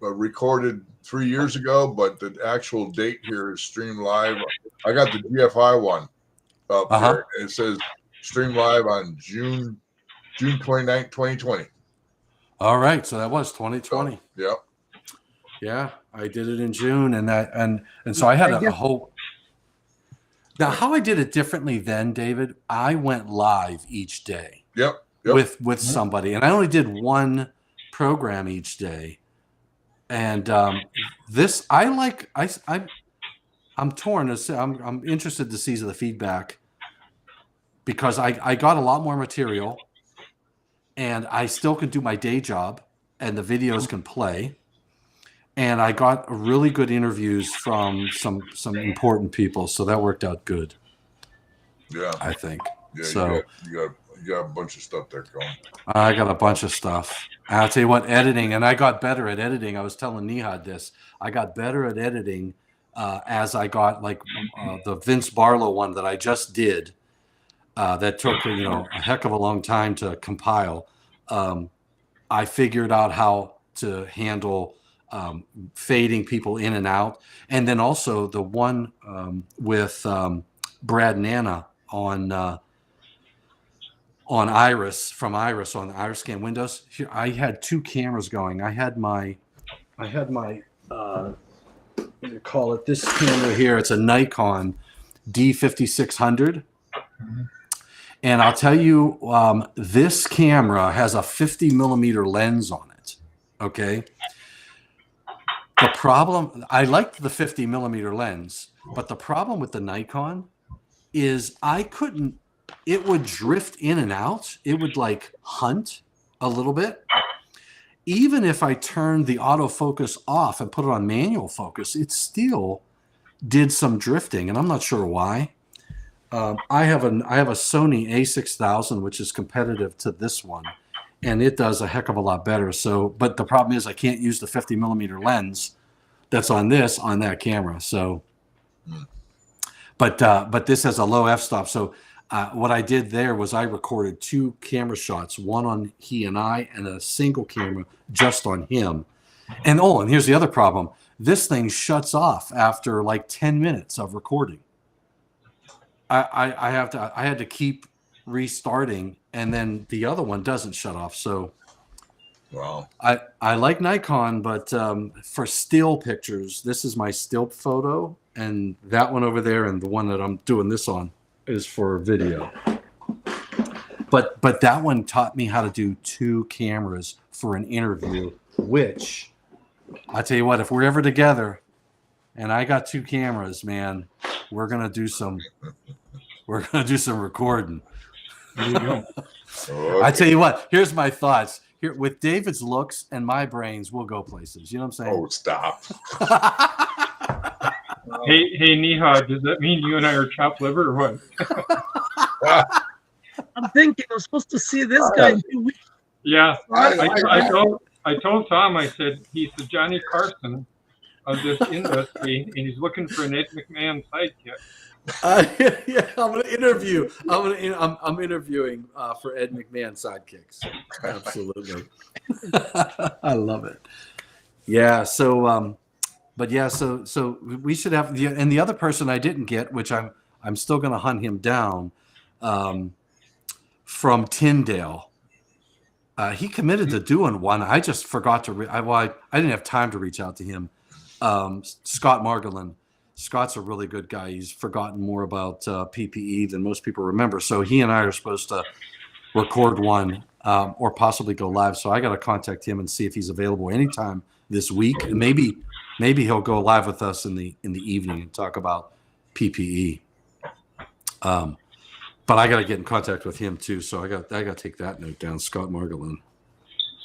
recorded 3 years ago, but the actual date here is streamed live. I got the GFI one up here, and it says stream live on June 29th, 2020. All right, so that was 2020. Yep. Yeah, I did it in June, and so I had a whole. Now, how I did it differently then, David, I went live each day. Yep. With somebody, and I only did one program each day. And this, I'm torn. I'm interested to see the feedback, because I got a lot more material, and I still can do my day job, and the videos can play. And I got really good interviews from some important people, so that worked out good. Yeah, I think. Yeah, so you got a bunch of stuff there going. I got a bunch of stuff. I'll tell you what, editing, and I got better at editing. I was telling Nihad this. I got better at editing as I got the Vince Barlow one that I just did. That took a heck of a long time to compile. I figured out how to handle fading people in and out, and then also the one with Brad Nana on Iris on the Iris Scan Windows. Here, I had two cameras going. I had my what do you call it? This camera here. It's a Nikon D5600. And I'll tell you, this camera has a 50 millimeter lens on it. Okay. The problem, I liked the 50 millimeter lens, but the problem with the Nikon is it would drift in and out. It would hunt a little bit. Even if I turned the autofocus off and put it on manual focus, it still did some drifting, and I'm not sure why. I have a Sony A6000, which is competitive to this one, and it does a heck of a lot better. So, but the problem is I can't use the 50 millimeter lens that's on that camera. So, but this has a low f-stop. So what I did there was I recorded two camera shots, one on he and I, and a single camera just on him. And here's the other problem. This thing shuts off after 10 minutes of recording. I had to keep restarting, and then the other one doesn't shut off. So wow. I like Nikon, but for still pictures, this is my still photo, and that one over there and the one that I'm doing this on is for video. But that one taught me how to do two cameras for an interview, which I tell you what, if we're ever together and I got two cameras, man, we're gonna do some recording. There you go. Okay. I tell you what, here's my thoughts. Here, with David's looks and my brains, we'll go places. You know what I'm saying? Oh, stop. Hey, Nihad, does that mean you and I are chopped liver or what? I'm thinking I'm supposed to see this guy in 2 weeks. Yeah, I told Tom, I said, he's the Johnny Carson of this industry, and he's looking for an Ed McMahon sidekick. Yeah, I'm gonna interview. I'm interviewing for Ed McMahon sidekicks. Absolutely, I love it. Yeah. So, but yeah. So we should have the other person I didn't get, which I'm still gonna hunt him down, from Tyndale. He committed to doing one. I just forgot to. I didn't have time to reach out to him. Scott Margolin. Scott's a really good guy. He's forgotten more about PPE than most people remember. So he and I are supposed to record one or possibly go live. So I got to contact him and see if he's available anytime this week, and maybe he'll go live with us in the evening and talk about PPE. But I got to get in contact with him too. So I got to take that note down. Scott Margolin.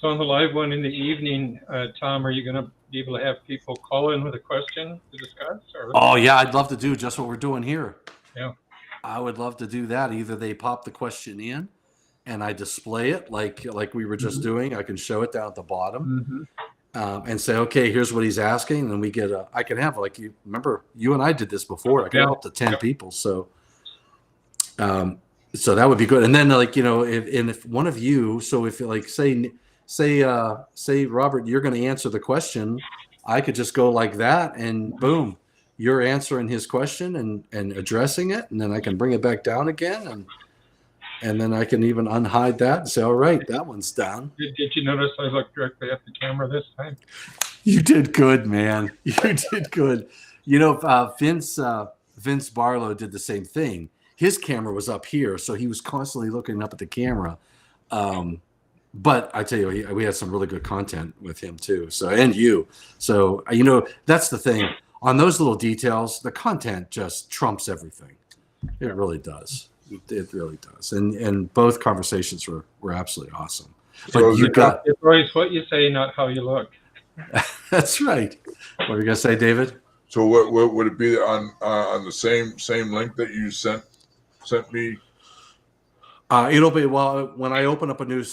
So on the live one in the evening, Tom, are you going to be able to have people call in with a question to discuss? Or? Oh yeah, I'd love to do just what we're doing here. Yeah, I would love to do that. Either they pop the question in, and I display it like we were just doing. I can show it down at the bottom, and say, okay, here's what he's asking, and we get I can have, like, you remember, you and I did this before. I can have up to 10 people, so. So that would be good. And then, like, if one of you, so if, like, say Robert, you're going to answer the question, I could just go like that, and boom, you're answering his question and addressing it, and then I can bring it back down again, and then I can even unhide that and say, all right, that one's down. Did you notice I looked directly at the camera this time? You did good, man. You did good. Vince Barlow did the same thing. His camera was up here, so he was constantly looking up at the camera. But I tell you, we had some really good content with him too. So, and you. So, that's the thing. On those little details, the content just trumps everything. It really does. It really does. And both conversations were absolutely awesome. But So it's always what you say, not how you look. That's right. What were you gonna say, David? So what would it be on the same link that you sent me? It'll be, well, when I open up a new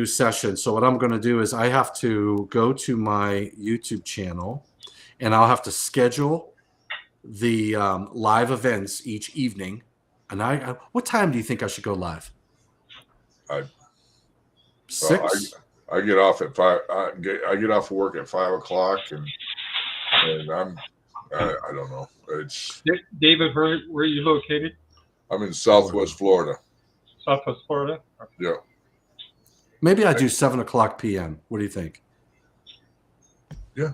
session. So what I'm going to do is I have to go to my YouTube channel, and I'll have to schedule the live events each evening. And what time do you think I should go live? 6. I get off at 5. I get off of work at 5 o'clock, and I don't know. It's David, where are you located? I'm in Southwest Florida. Southwest Florida? Yeah. Maybe I do 7 o'clock p.m. What do you think? Yeah.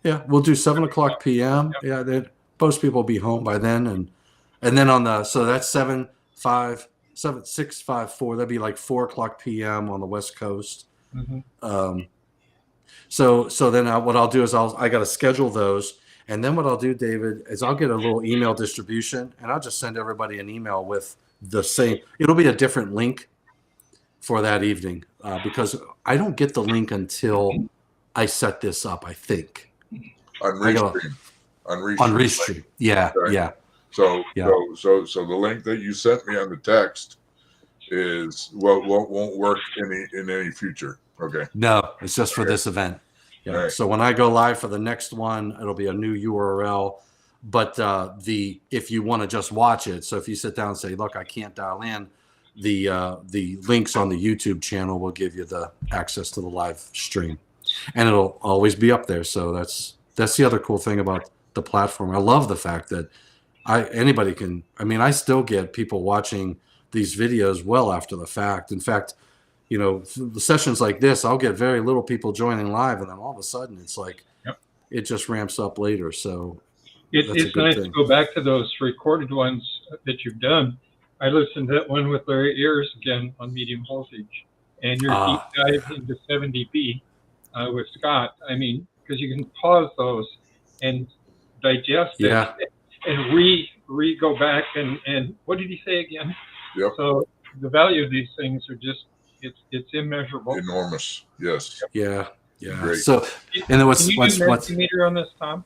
Yeah, we'll do 7 o'clock p.m. Yeah, most people will be home by then, and then so that's 7, 5, 7, 6, 5, 4. That'd be like 4 o'clock p.m. on the West Coast. So then what I'll do is I got to schedule those. And then what I'll do, David, is I'll get a little email distribution, and I'll just send everybody an email with the same. It'll be a different link for that evening because I don't get the link until I set this up, I think. On Restream. On Restream. Yeah, okay. Yeah. So the link that you sent me on the text won't work in any future. Okay. No, it's just for this event. Yeah. Right. So when I go live for the next one, it'll be a new URL. But if you want to just watch it, so if you sit down and say, "Look, I can't dial in," the links on the YouTube channel will give you the access to the live stream, and it'll always be up there. So that's the other cool thing about the platform. I love the fact that anybody can. I mean, I still get people watching these videos well after the fact. In fact, the sessions like this, I'll get very little people joining live, and then all of a sudden it's like it just ramps up later. So it's nice to go back to those recorded ones that you've done. I listened to that one with Larry Ayers again on medium voltage, and your deep dive into 70B with Scott. I mean, because you can pause those and digest it and go back and what did he say again? Yep. So the value of these things are just it's immeasurable. Enormous. Yes. Yeah. Great. So, and then what's Mentimeter on this, Tom?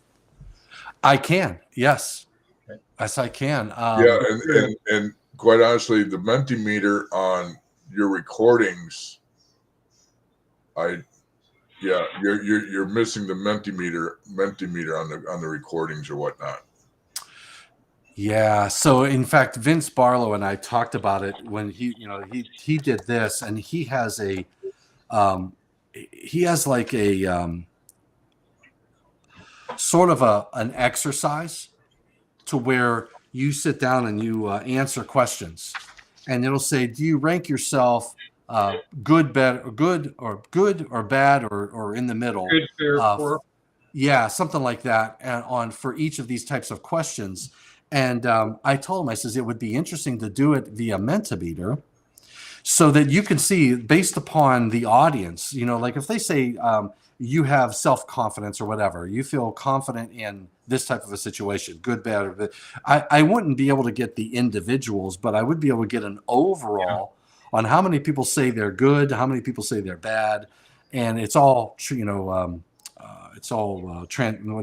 I can. Yes. Okay. Yes, I can. And quite honestly, the Mentimeter on your recordings, you're missing the Mentimeter on the recordings or whatnot. Yeah. So in fact, Vince Barlow and I talked about it when he did this, and he has like a sort of an exercise to where you sit down and you answer questions, and it'll say, do you rank yourself good, bad, good or bad or in the middle. Good, fair, poor. Yeah, something like that, and on for each of these types of questions. And I told him, I says, it would be interesting to do it via Mentimeter so that you can see based upon the audience, like if they say you have self-confidence or whatever, you feel confident in this type of a situation, good, bad, or I wouldn't be able to get the individuals, but I would be able to get an overall on how many people say they're good, how many people say they're bad. And it's all, what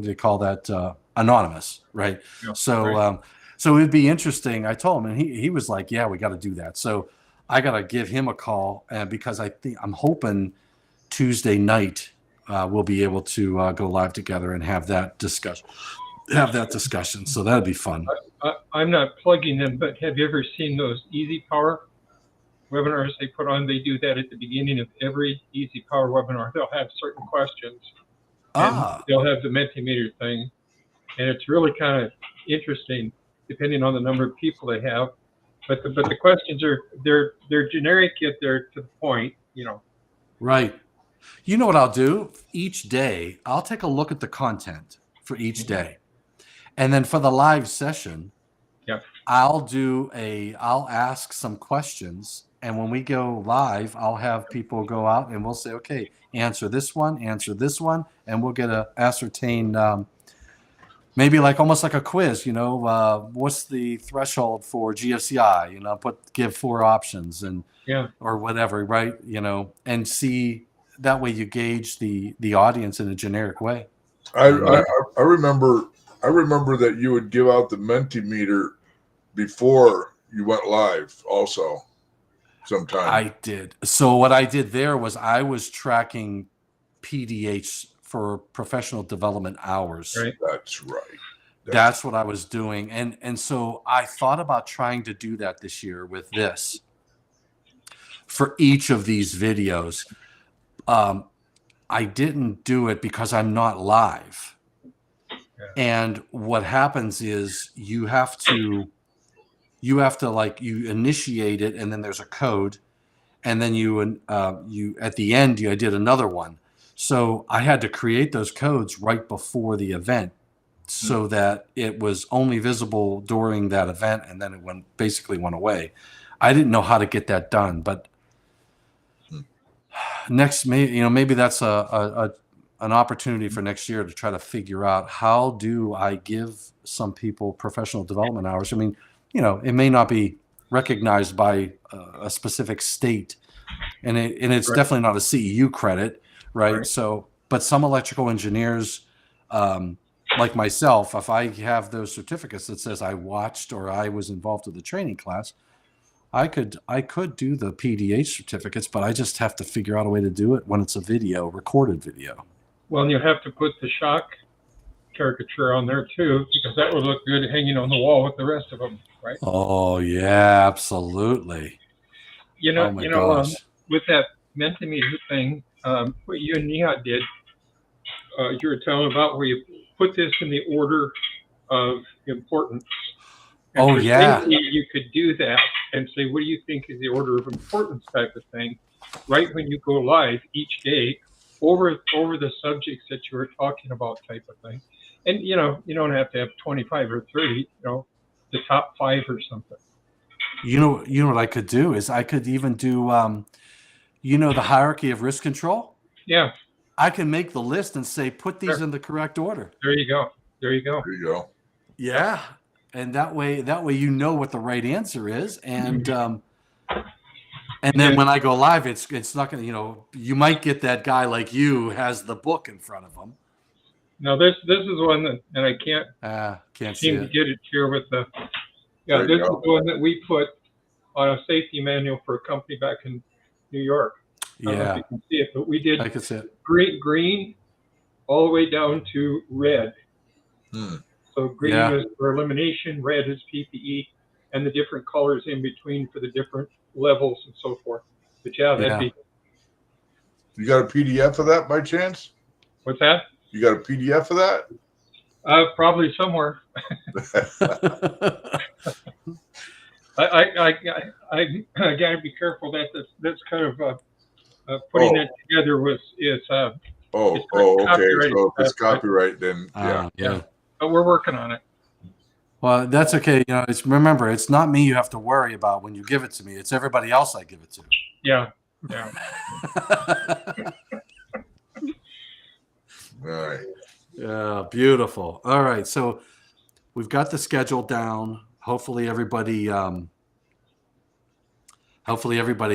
do they call that? Anonymous, right? Yeah, so, right. So it'd be interesting. I told him, and he was like, yeah, we got to do that. So I got to give him a call, because I'm hoping Tuesday night we'll be able to go live together and have that discussion. So that'd be fun. I'm not plugging them, but have you ever seen those Easy Power webinars they put on? They do that at the beginning of every Easy Power webinar. They'll have certain questions, and they'll have the Mentimeter thing, and it's really kind of interesting depending on the number of people they have. But the questions they're generic yet they're to the point, Right. You know what I'll do? Each day, I'll take a look at the content for each day. And then for the live session, I'll ask some questions. And when we go live, I'll have people go out and we'll say, okay, answer this one, and we'll get to ascertain maybe almost like a quiz, what's the threshold for GFCI, give 4 options or whatever, right? And see, that way you gauge the audience in a generic way. I remember that you would give out the Mentimeter before you went live also sometime. I did. So what I did there was I was tracking PDH for professional development hours. Right. That's right. That's what I was doing. And so I thought about trying to do that this year with this for each of these videos. I didn't do it because I'm not live. Yeah. And what happens is you have to you initiate it, and then there's a code, and then you at the end I did another one. So I had to create those codes right before the event so that it was only visible during that event, and then it basically went away. I didn't know how to get that done, but maybe that's an opportunity for next year to try to figure out how do I give some people professional development hours. I mean, it may not be recognized by a specific state, and it's right. Definitely not a CEU credit, right? So, but some electrical engineers, like myself, if I have those certificates that says I watched or I was involved with the training class, I could do the PDH certificates, but I just have to figure out a way to do it when it's a recorded video. Well, and you have to put the shock caricature on there too, because that would look good hanging on the wall with the rest of them, right? Oh yeah, absolutely. With that Mentimeter thing, what you and Neha did, you were telling about where you put this in the order of importance. And you could do that and say, what do you think is the order of importance type of thing, right when you go live each day over the subjects that you were talking about type of thing. And, you don't have to have 25 or 30, the top 5 or something. You know what I could do is I could even do, the hierarchy of risk control. Yeah. I can make the list and say, put these in the correct order. There you go. Yeah. And that way you know what the right answer is, and then when I go live, it's not going to, you might get that guy like you who has the book in front of him. No, this is one that, and I can't seem to get it here with the. Yeah, this is the one that we put on a safety manual for a company back in New York. I don't know if you can see it, but we did. I can see it. Green, all the way down to red. So green is for elimination, red is PPE, and the different colors in between for the different levels and so forth. But that'd be. You got a PDF of that by chance? What's that? You got a PDF of that? I gotta be careful. That's kind of putting that together is okay. copyrighted So if it's stuff, but- copyright, then yeah. But we're working on it. Well, that's okay. You know, remember, it's not me you have to worry about when you give it to me. It's everybody else I give it to. Yeah. All right. Yeah, beautiful. All right, so we've got the schedule down. Hopefully everybody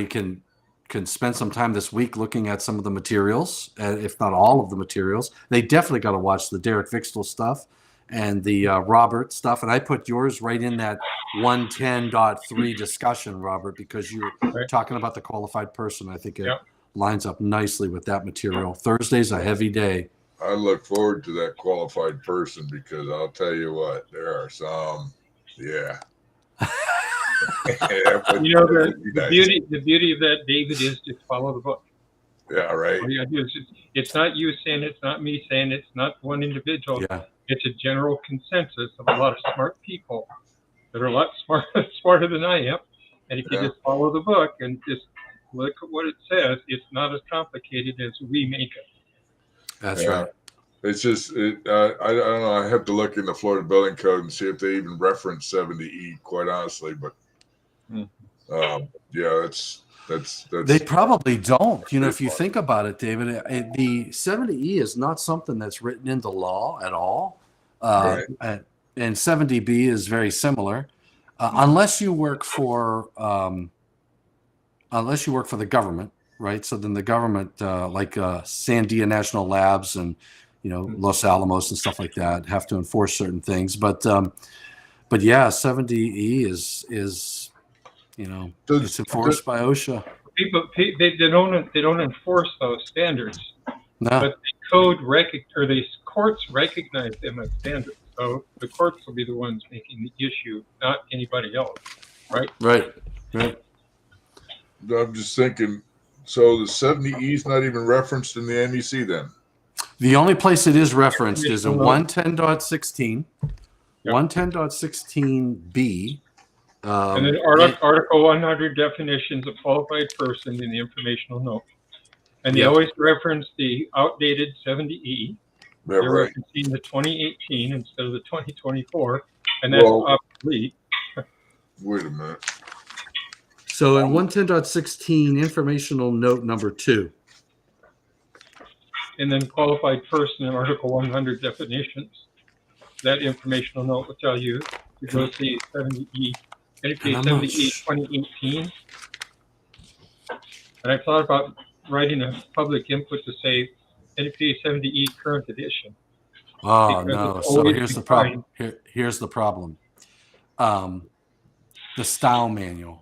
can spend some time this week looking at some of the materials, if not all of the materials. They definitely got to watch the Derek Vixtel stuff and the Robert stuff. And I put yours right in that 110.3 discussion, Robert, because you were talking about the qualified person. I think it lines up nicely with that material. Thursday's a heavy day. I look forward to that qualified person because I'll tell you what, there are some, yeah. You know, the beauty of that, David, is just follow the book. Yeah, right. All you gotta do is it's not you saying it, it's not me saying it, it's not one individual. Yeah. It's a general consensus of a lot of smart people that are a lot smarter than I am. And if you just follow the book and just look at what it says, it's not as complicated as we make it. That's right. It's just, I don't know. I have to look in the Florida Building Code and see if they even reference 70E, quite honestly. But yeah, that's. They probably don't. You know, if you think about it, David, the 70E is not something that's written into law at all. Right. And 70B is very similar, unless you work for the government, right? So then the government, like Sandia National Labs and Los Alamos and stuff like that, have to enforce certain things. But yeah, 70E is it's enforced by OSHA. People they don't enforce those standards, No. but the courts recognize them as standards. So the courts will be the ones making the issue, not anybody else, right? Right. I'm just thinking. So the 70E is not even referenced in the NEC then. The only place it is referenced is in 110.16, 110.16B. And then Article 100 definitions of qualified person in the informational note. And they always reference the outdated 70E. They're referencing the 2018 instead of the 2024. And that's obsolete. Wait a minute. So in 110.16, informational note number 2. And then qualified person in Article 100 definitions. That informational note will tell you to go see 70E. NFPA 70E 2018. And I thought about writing a public input to say NFPA 70E current edition. Oh, no. So here's the problem. Here's the problem. The style manual.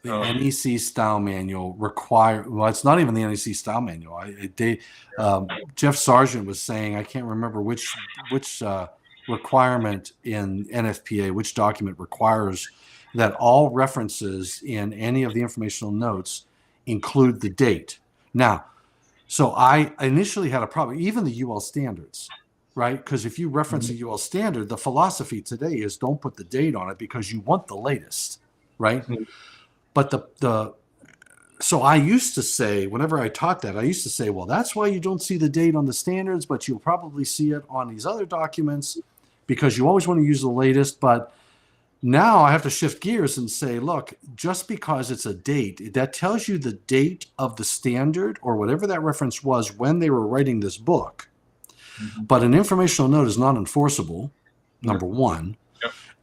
The NEC style manual it's not even the NEC style manual. Jeff Sargent was saying, I can't remember which requirement in NFPA, which document requires that all references in any of the informational notes include the date. Now, so I initially had a problem, even the UL standards, right? Because if you reference a UL standard, the philosophy today is don't put the date on it because you want the latest, right? But so I used to say, whenever I taught that, I used to say, well, that's why you don't see the date on the standards, but you'll probably see it on these other documents because you always want to use the latest. But now I have to shift gears and say, look, just because it's a date, that tells you the date of the standard or whatever that reference was when they were writing this book. But an informational note is not enforceable, number one.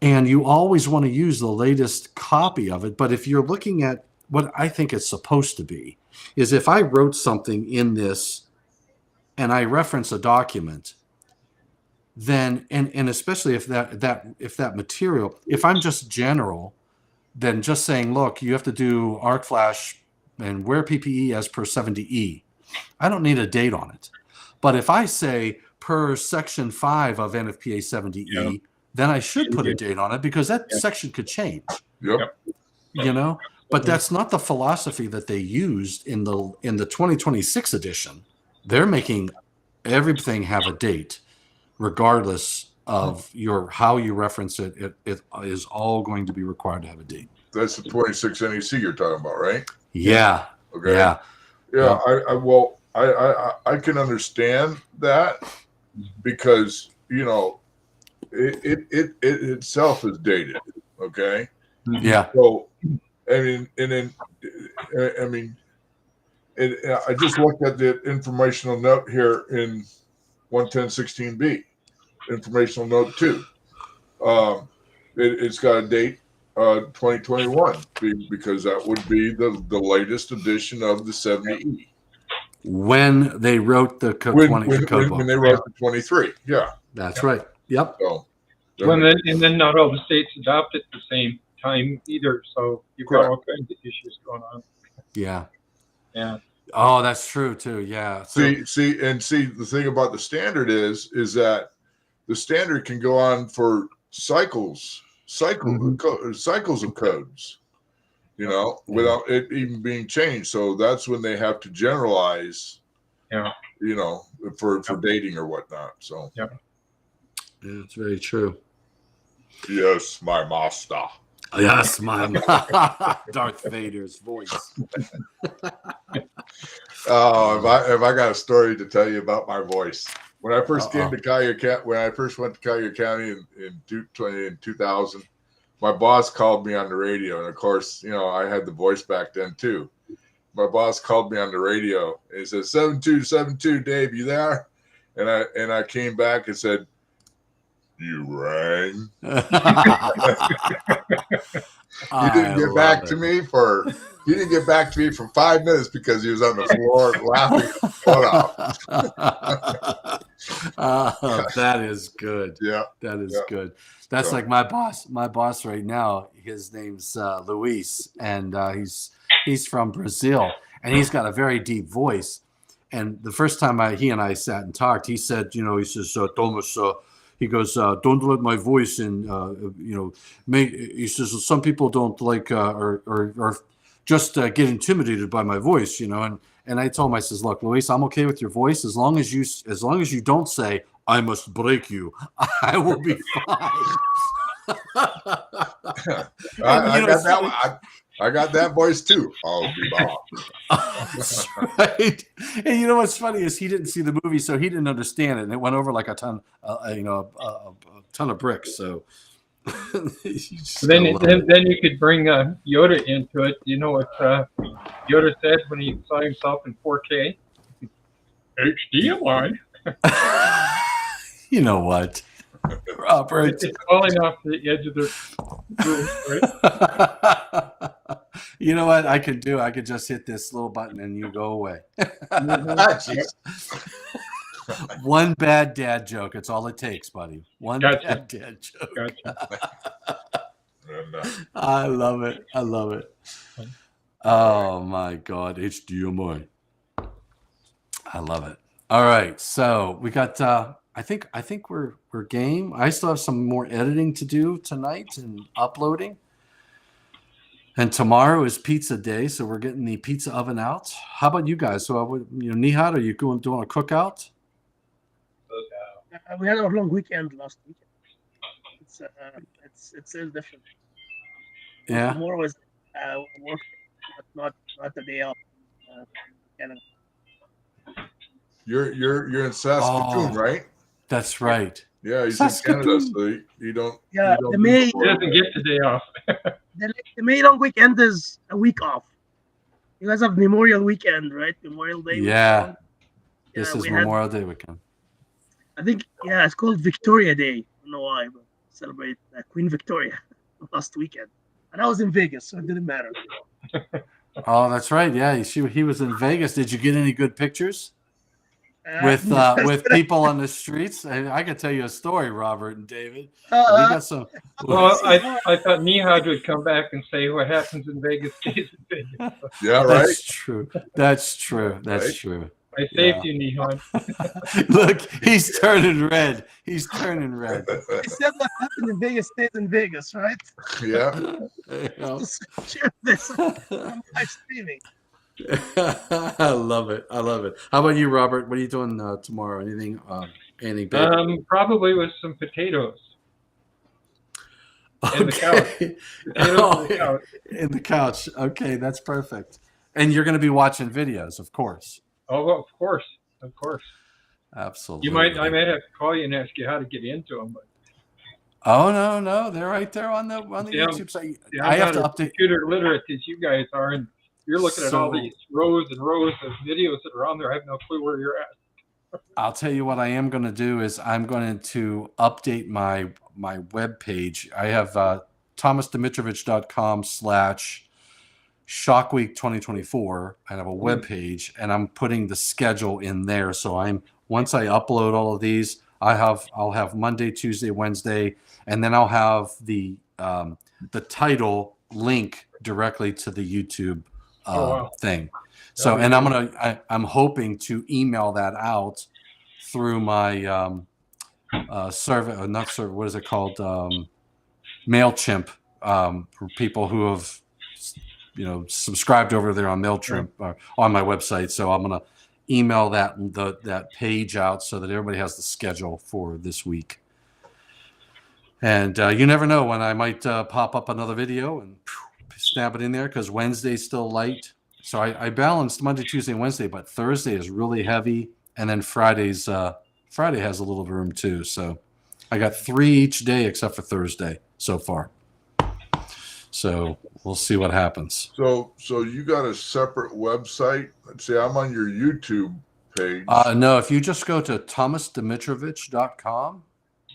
And you always want to use the latest copy of it. But if you're looking at what I think it's supposed to be, is if I wrote something in this and I reference a document, then and especially if that material, if I'm just general, then just saying, look, you have to do arc flash and wear PPE as per 70E, I don't need a date on it. But if I say per section 5 of NFPA 70E, then I should put a date on it because that section could change. But that's not the philosophy that they used in the 2026 edition. They're making everything have a date. Regardless of how you reference it, it is all going to be required to have a date. that's the 26 NEC you're talking about, right? Yeah. Okay. Yeah. Yeah. I can understand that because it itself is dated. Okay. Yeah. So I just looked at the informational note here in 11016B, informational note 2. It's got a date 2021 because that would be the latest edition of the 70E. When they wrote the code When book. they wrote the 23, yeah, That's right. Yep. so and then not all the states adopt at the same time either, so you've got all kinds of issues going on. Yeah. Yeah. Oh, that's true too. Yeah. So, see the thing about the standard is that the standard can go on for cycles of codes, without it even being changed. So that's when they have to generalize, for dating or whatnot. So yeah, it's very true. Yes, my master. Yes, my Darth Vader's voice. Oh, if I got a story to tell you about my voice. When I first came to Collier County, when I first went to Collier County in 2000, my boss called me on the radio, and of course, I had the voice back then too. My boss called me on the radio and he said, 7272, Dave, you there? And I came back and said, you rang. He didn't get back to me for 5 minutes because he was on the floor laughing his butt off. That is good. Yeah, that is good. That's like my boss. My boss right now, his name's Luis, and he's from Brazil, and he's got a very deep voice. And the first time he and I sat and talked, he said, he says, Thomas, he goes, don't let my voice in, he says, some people don't like or just get intimidated by my voice, and I told him, I says, look, Luis, I'm okay with your voice as long as you don't say, I must break you, I will be fine. I got that voice too. I'll be back. That's right. And you know what's funny is he didn't see the movie, so he didn't understand it, and it went over like a ton, a ton of bricks. So then you could bring Yoda into it. You know what Yoda said when he saw himself in 4K? HDMI. You know what, Robert? It's falling off the edge of the roof, right? You know what I could do? I could just hit this little button and you go away. One bad dad joke. It's all it takes, buddy. One bad dad joke. Gotcha. I love it. Oh my God, HDMI. I love it. All right, so we got. I think we're game. I still have some more editing to do tonight and uploading. And tomorrow is pizza day, so we're getting the pizza oven out. How about you guys? So, Nihat, are you doing a cookout? We had a long weekend last weekend. It's still different. Yeah. Tomorrow is work, but not the day off. You're in Saskatoon, right? That's right. Yeah, he's in Canada, so you don't. Yeah, you don't He doesn't get the day off. The May long weekend is a week off. You guys have Memorial Weekend, right? Memorial Day. Yeah. This is Memorial Day weekend. I think, it's called Victoria Day. I don't know why, but celebrate Queen Victoria last weekend. And I was in Vegas, so it didn't matter. Oh, that's right. Yeah, he was in Vegas. Did you get any good pictures with people on the streets? I could tell you a story, Robert and David. We got some. Well, I thought Nihad would come back and say what happens in Vegas stays in Vegas. Yeah, right. That's true. I saved you, Nihad. Look, he's turning red. He said what happened in Vegas stays in Vegas, right? Yeah. Share this on live streaming. I love it. How about you, Robert? What are you doing tomorrow? Anything big? Probably with some potatoes. And the couch. Potatoes and the couch. In the couch. Okay, that's perfect. And you're going to be watching videos, of course. Oh, well, of course. Absolutely. I might have to call you and ask you how to get into them. But oh no, they're right there on the YouTube site. I have to update. Computer literate as you guys are, and you're looking at all these rows and rows of videos that are on there. I have no clue where you're at. I'll tell you what I am going to do is I'm going to update my web page. I have thomasdimitrovich.com/ShockWeek 2024. I have a web page, and I'm putting the schedule in there. So once I upload all of these, I'll have Monday, Tuesday, Wednesday, and then I'll have the title link directly to the YouTube thing. So, and I'm hoping to email that out through my survey, not survey, what is it called? MailChimp, for people who have, subscribed over there on MailChimp on my website. So I'm going to email that page out so that everybody has the schedule for this week. And you never know when I might pop up another video and snap it in there, because Wednesday's still light. So I balanced Monday, Tuesday, and Wednesday, but Thursday is really heavy, and then Friday has a little room too. So I got 3 each day except for Thursday so far. So we'll see what happens. So you got a separate website? Let's see, I'm on your YouTube page. No, if you just go to thomasdimitrovich.com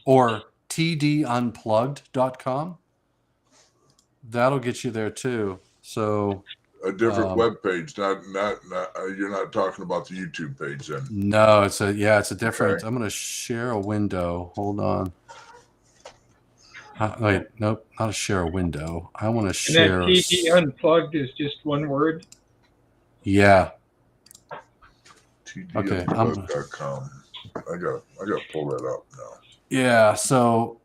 or tdunplugged.com, that'll get you there too. So a different web page, not you're not talking about the YouTube page then. No, it's a different. Okay. I'm going to share a window. Hold on. Wait, nope, not a share a window. I want to share. And that TD Unplugged is just one word. Yeah. TDunplugged.com. I got to pull that up now. Yeah. So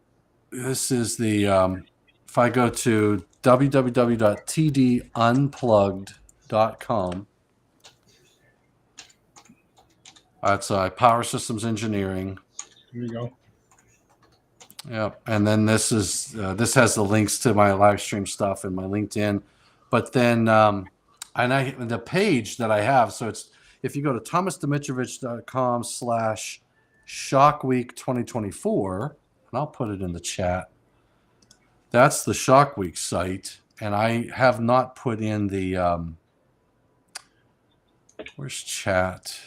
this is the. If I go to www.tdunplugged.com, that's Power Systems Engineering. Here you go. Yeah, and then this has the links to my live stream stuff and my LinkedIn, but then the page that I have. So it's, if you go to thomasdimitrovich.com/ShockWeek 2024, and I'll put it in the chat. That's the ShockWeek site, and I have not put in the where's chat?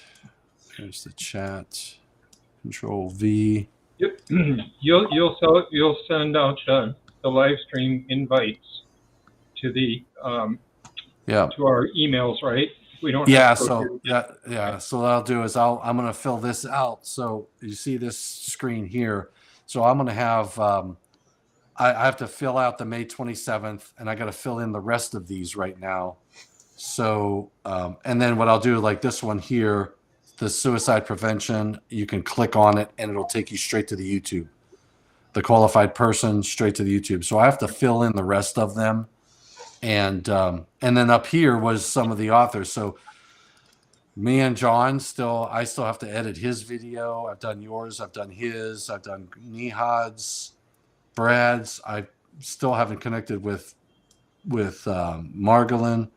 There's the chat. Control V. Yep. You'll send out the live stream invites to the to our emails, right? We don't. Yeah. So So what I'll do is I'm going to fill this out. So you see this screen here. So I'm going to have I have to fill out the May 27th, and I got to fill in the rest of these right now. So and then what I'll do, like this one here, the suicide prevention, you can click on it and it'll take you straight to the YouTube. The qualified person, straight to the YouTube. So I have to fill in the rest of them. And then up here was some of the authors. So me and John I still have to edit his video. I've done yours, I've done his, I've done Nihad's, Brad's. I still haven't connected with Margolin.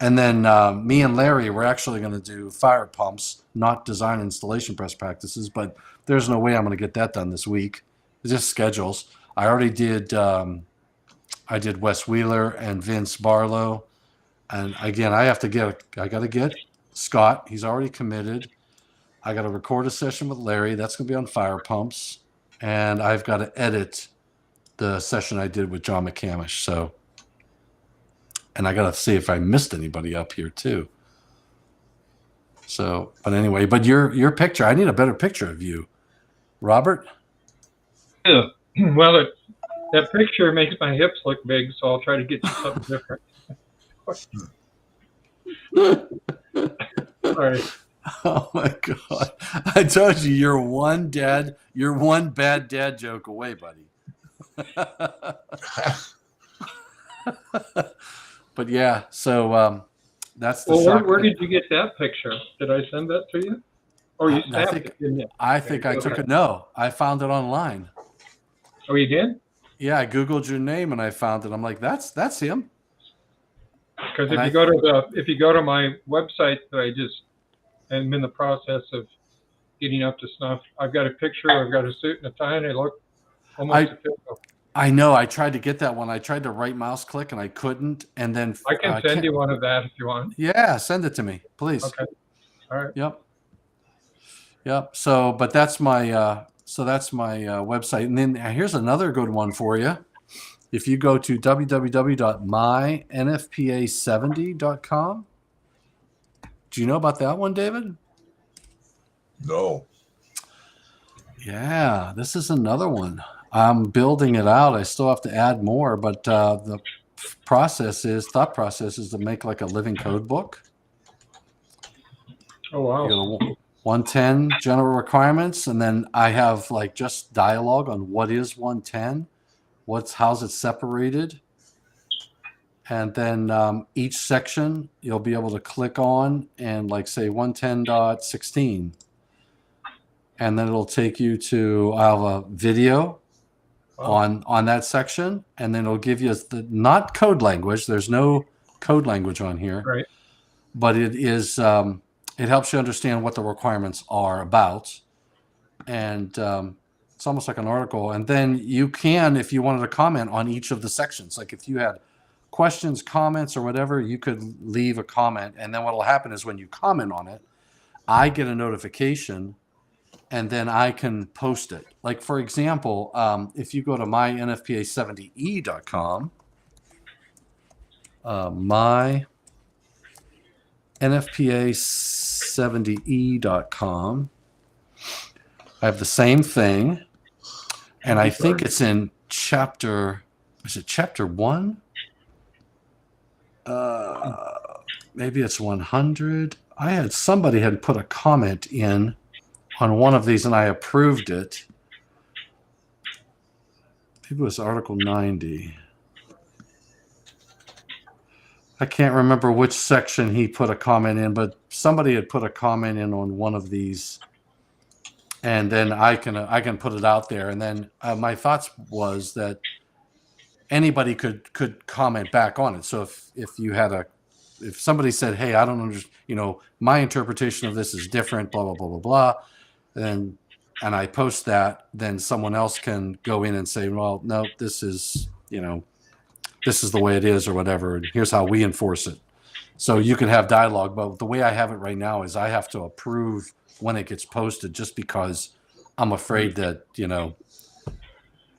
And then me and Larry, we're actually going to do fire pumps, not design installation best practices, but there's no way I'm going to get that done this week. It's just schedules. I already did, I did Wes Wheeler and Vince Barlow. And again, I got to get Scott. He's already committed. I got to record a session with Larry. That's going to be on fire pumps. And I've got to edit the session I did with John McCamish. So, and I got to see if I missed anybody up here too. So, but anyway, but your picture, I need a better picture of you, Robert. Yeah. Well, that picture makes my hips look big, so I'll try to get you something different. Sorry. Oh my God. I told you, you're one bad dad joke away, buddy. But yeah, so that's the. Well, where did you get that picture? Did I send that to you? Or you snapped it, didn't you? I think I took it. No, I found it online. Oh, you did? Yeah, I Googled your name and I found it. I'm like, that's him. Because if you go to my website that I just am in the process of getting up to snuff, I've got a picture. I've got a suit and a tie, and I look almost official. I know. I tried to get that one. I tried to right mouse click and I couldn't. And then I can send you one of that if you want. Yeah, send it to me, please. Okay. All right. Yep. So, but that's my website. And then here's another good one for you. If you go to www.mynfpa70.com, do you know about that one, David? No. Yeah, this is another one. I'm building it out. I still have to add more, but the thought process is to make like a living code book. Oh, wow. You go to 110 general requirements, and then I have like just dialogue on what is 110, how's it separated, and then each section you'll be able to click on and like say 110.16, and then it'll take you to I have a video on that section, and then it'll give you not code language. There's no code language on here, right? But it is it helps you understand what the requirements are about, and it's almost like an article. And then you can, if you wanted to comment on each of the sections, like if you had questions, comments, or whatever, you could leave a comment. And then what will happen is when you comment on it, I get a notification, and then I can post it. Like, for example, if you go to mynfpa70e.com, mynfpa70e.com, I have the same thing, and I think it's in chapter 1? Maybe it's 100. Somebody had put a comment in on one of these and I approved it. Maybe it was Article 90. I can't remember which section he put a comment in, but somebody had put a comment in on one of these, and then I can put it out there. And then my thoughts was that anybody could comment back on it. So if somebody said, "Hey, I don't understand, my interpretation of this is different," blah blah blah blah blah, and I post that, then someone else can go in and say, "Well, no, this is the way it is," or whatever, and here's how we enforce it. So you can have dialogue, but the way I have it right now is I have to approve when it gets posted, just because I'm afraid that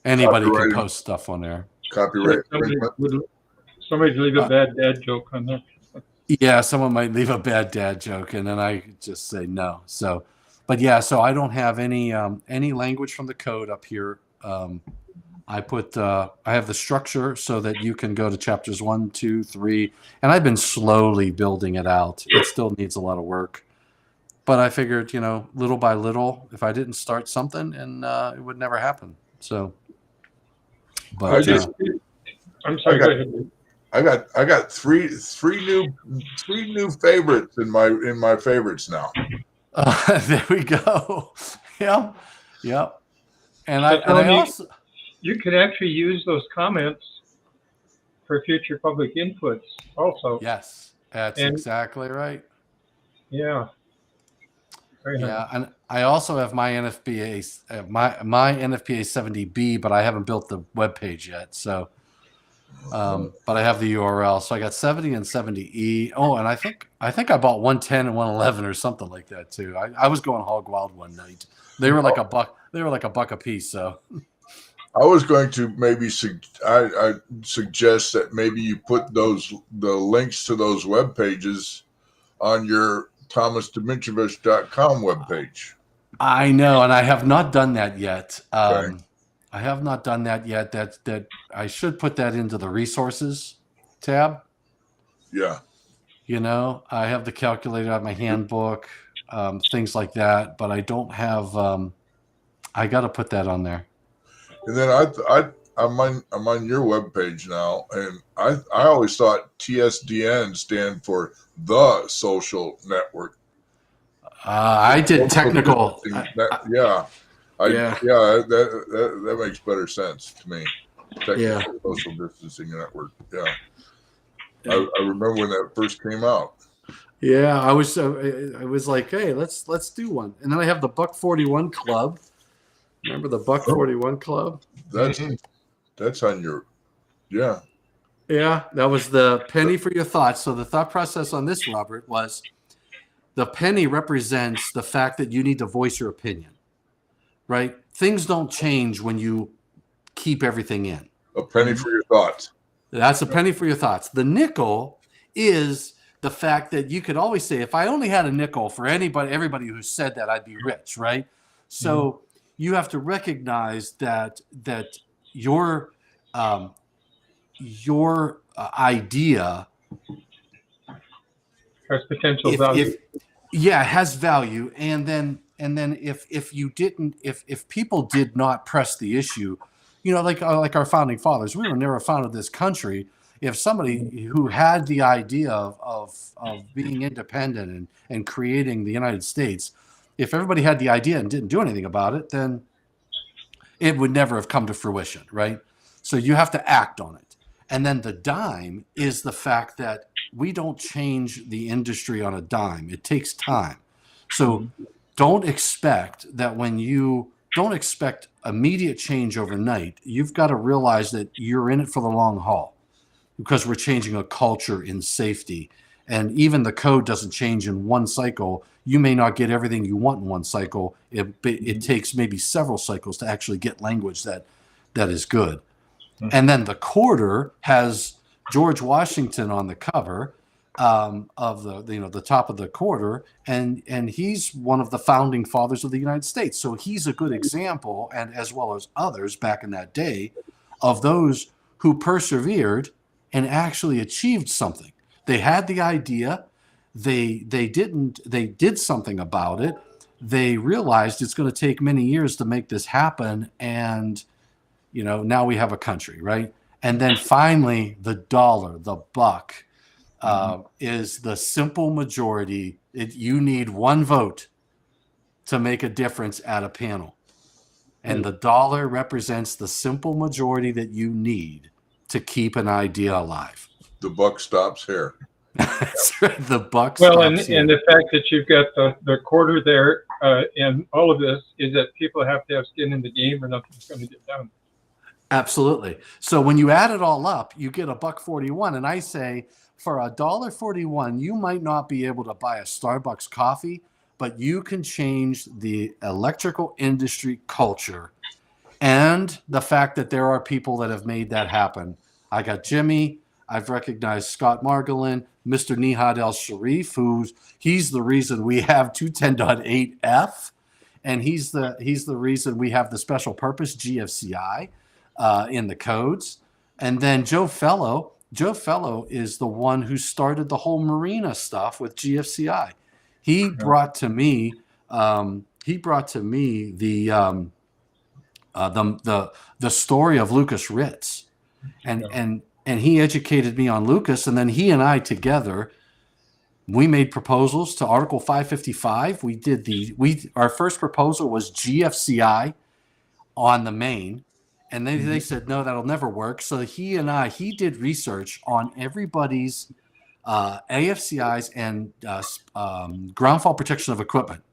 anybody can post stuff on there. Copyright. Somebody leave a bad dad joke on there. Yeah, someone might leave a bad dad joke, and then I just say no. So, but yeah, so I don't have any language from the code up here. I have the structure so that you can go to chapters 1, 2, 3, and I've been slowly building it out. It still needs a lot of work, but I figured, little by little, if I didn't start something, and it would never happen. So, but I'm sorry. Go ahead. I got three new favorites in my favorites now. There we go. Yeah. And I also, you could actually use those comments for future public inputs also. Yes, that's exactly right. Yeah. Very nice. Yeah, and I also have my NFPA my NFPA 70B, but I haven't built the web page yet. So, but I have the URL. So I got 70 and 70E. Oh, and I think I bought 110 and 111 or something like that too. I was going hog wild one night. They were like a buck. They were like a buck a piece. So I was going to maybe I suggest that maybe you put the links to those web pages on your thomasdimitrovich.com webpage. I know, and I have not done that yet. Okay. I have not done that yet. That I should put that into the resources tab. Yeah. I have the calculator, I have my handbook, things like that, but I don't have. I got to put that on there. And then I'm on your webpage now, and I always thought TSDN stand for the social network. I did technical. That makes better sense to me. Texas Social Distancing Network. Yeah. I remember when that first came out. Yeah, I was like, hey, let's do one. And then I have the Buck 41 Club. Remember the Buck 41 Club? That's on your, yeah. Yeah, that was the penny for your thoughts. So the thought process on this, Robert, was the penny represents the fact that you need to voice your opinion, right? Things don't change when you keep everything in. A penny for your thoughts. That's a penny for your thoughts. The nickel is the fact that you could always say, if I only had a nickel for everybody who said that, I'd be rich, right? So you have to recognize that your idea has potential value. Has value. And then if people did not press the issue, like our founding fathers, we were never founded this country. If somebody who had the idea of being independent and creating the United States, if everybody had the idea and didn't do anything about it, then it would never have come to fruition, right? So you have to act on it. And then the dime is the fact that we don't change the industry on a dime. It takes time. So don't expect immediate change overnight. You've got to realize that you're in it for the long haul, because we're changing a culture in safety. And even the code doesn't change in one cycle. You may not get everything you want in one cycle. It takes maybe several cycles to actually get language that is good. And then the quarter has George Washington on the cover of the top of the quarter, and he's one of the founding fathers of the United States. So he's a good example, and as well as others back in that day, of those who persevered and actually achieved something. They had the idea, they did something about it. They realized it's going to take many years to make this happen, and now we have a country, right? And then finally, the dollar, the buck, is the simple majority. You need one vote to make a difference at a panel. And the dollar represents the simple majority that you need to keep an idea alive. The buck stops here. That's right. The buck stops here. And the fact that you've got the quarter there and all of this is that people have to have skin in the game or nothing's going to get done. Absolutely. So when you add it all up, you get $1.41. And I say, for $1.41, you might not be able to buy a Starbucks coffee, but you can change the electrical industry culture and the fact that there are people that have made that happen. I got Jimmy. I've recognized Scott Margolin, Mr. Nihad El-Sharif, he's the reason we have 210.8F, and he's the reason we have the special purpose GFCI in the codes. And then Joe Fellow is the one who started the whole marina stuff with GFCI. He brought to me the story of Lucas Ritz, and he educated me on Lucas, and then he and I together, we made proposals to Article 555. Our first proposal was GFCI on the main, and they said, no, that'll never work. So he did research on everybody's AFCIs and ground fault protection of equipment.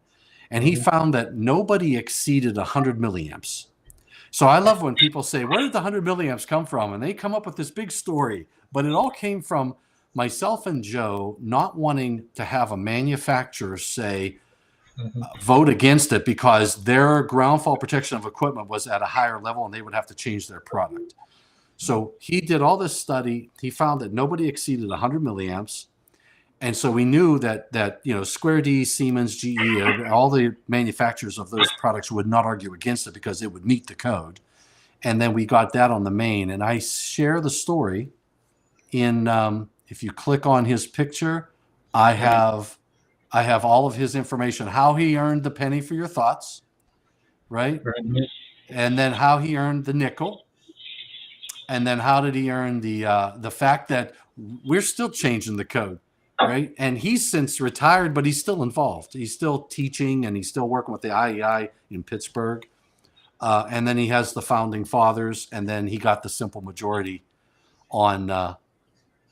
And he found that nobody exceeded 100 milliamps. So I love when people say, where did the 100 milliamps come from? And they come up with this big story. But it all came from myself and Joe not wanting to have a manufacturer say, vote against it because their ground fault protection of equipment was at a higher level and they would have to change their product. So he did all this study. He found that nobody exceeded 100 milliamps. And so we knew that Square D, Siemens, GE, all the manufacturers of those products would not argue against it because it would meet the code. And then we got that on the main. And I share the story in, if you click on his picture, I have all of his information, how he earned the penny for your thoughts, right? And then how he earned the nickel. And then how did he earn the fact that we're still changing the code, right? And he's since retired, but he's still involved. He's still teaching and he's still working with the IEI in Pittsburgh. and then he has the founding fathers, and then he got the simple majority on the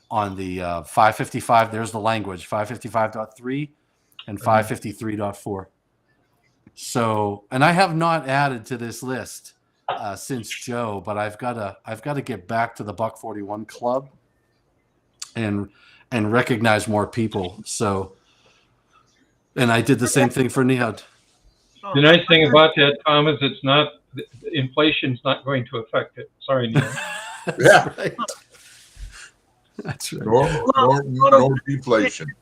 555. There's the language 555.3 and 553.4. So, and I have not added to this list since Joe, but I've got to get back to the Buck 41 Club and recognize more people. So, and I did the same thing for Nihad. The nice thing about that, Tom, is it's not inflation's not going to affect it. Sorry, Neil. Yeah. Right. That's right. No deflation.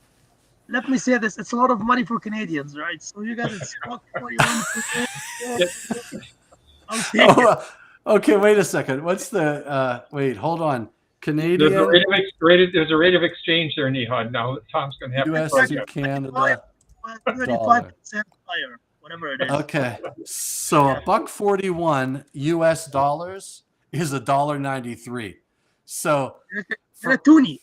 Let me say this: it's a lot of money for Canadians, right? So you got to stock 41%. Okay, wait a second. What's the wait? Hold on. Canadian. There's a rate of exchange there, Nihad. Now Tom's going to have US to to Canada. 35% higher, whatever it is. Okay, so a buck 41 US dollars is $1.93. So For a toonie.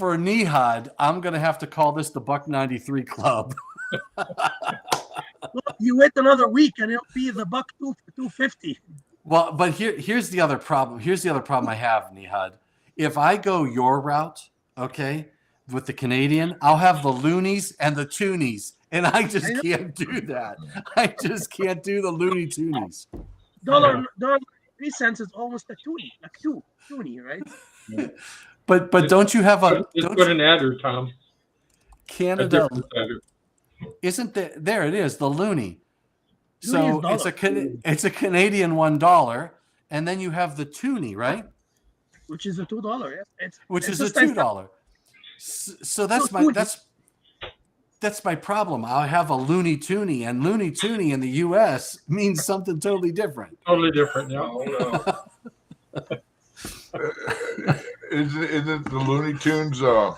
for Nihad, I'm gonna have to call this the Buck 93 Club. Well, you wait another week and it'll be the buck 250. Well, but here's the other problem. Here's the other problem I have, Nihad. If I go your route, okay, with the Canadian, I'll have the loonies and the toonies, and I just can't do that. I just can't do the loony toonies. $1.03 is almost a toonie, like toonie, right? Yeah. But don't you have a? Just put an adder, Tom. Canada adder. Isn't there? It is the loony. Loony So is it's a Canadian $1, and then you have the toonie, right? Which is a $2. Yes, which is just a $2. So that's my problem. I have a loony toonie, and loony toonie in the U.S. means something totally different. Totally different. Yeah. Isn't the Looney Tunes a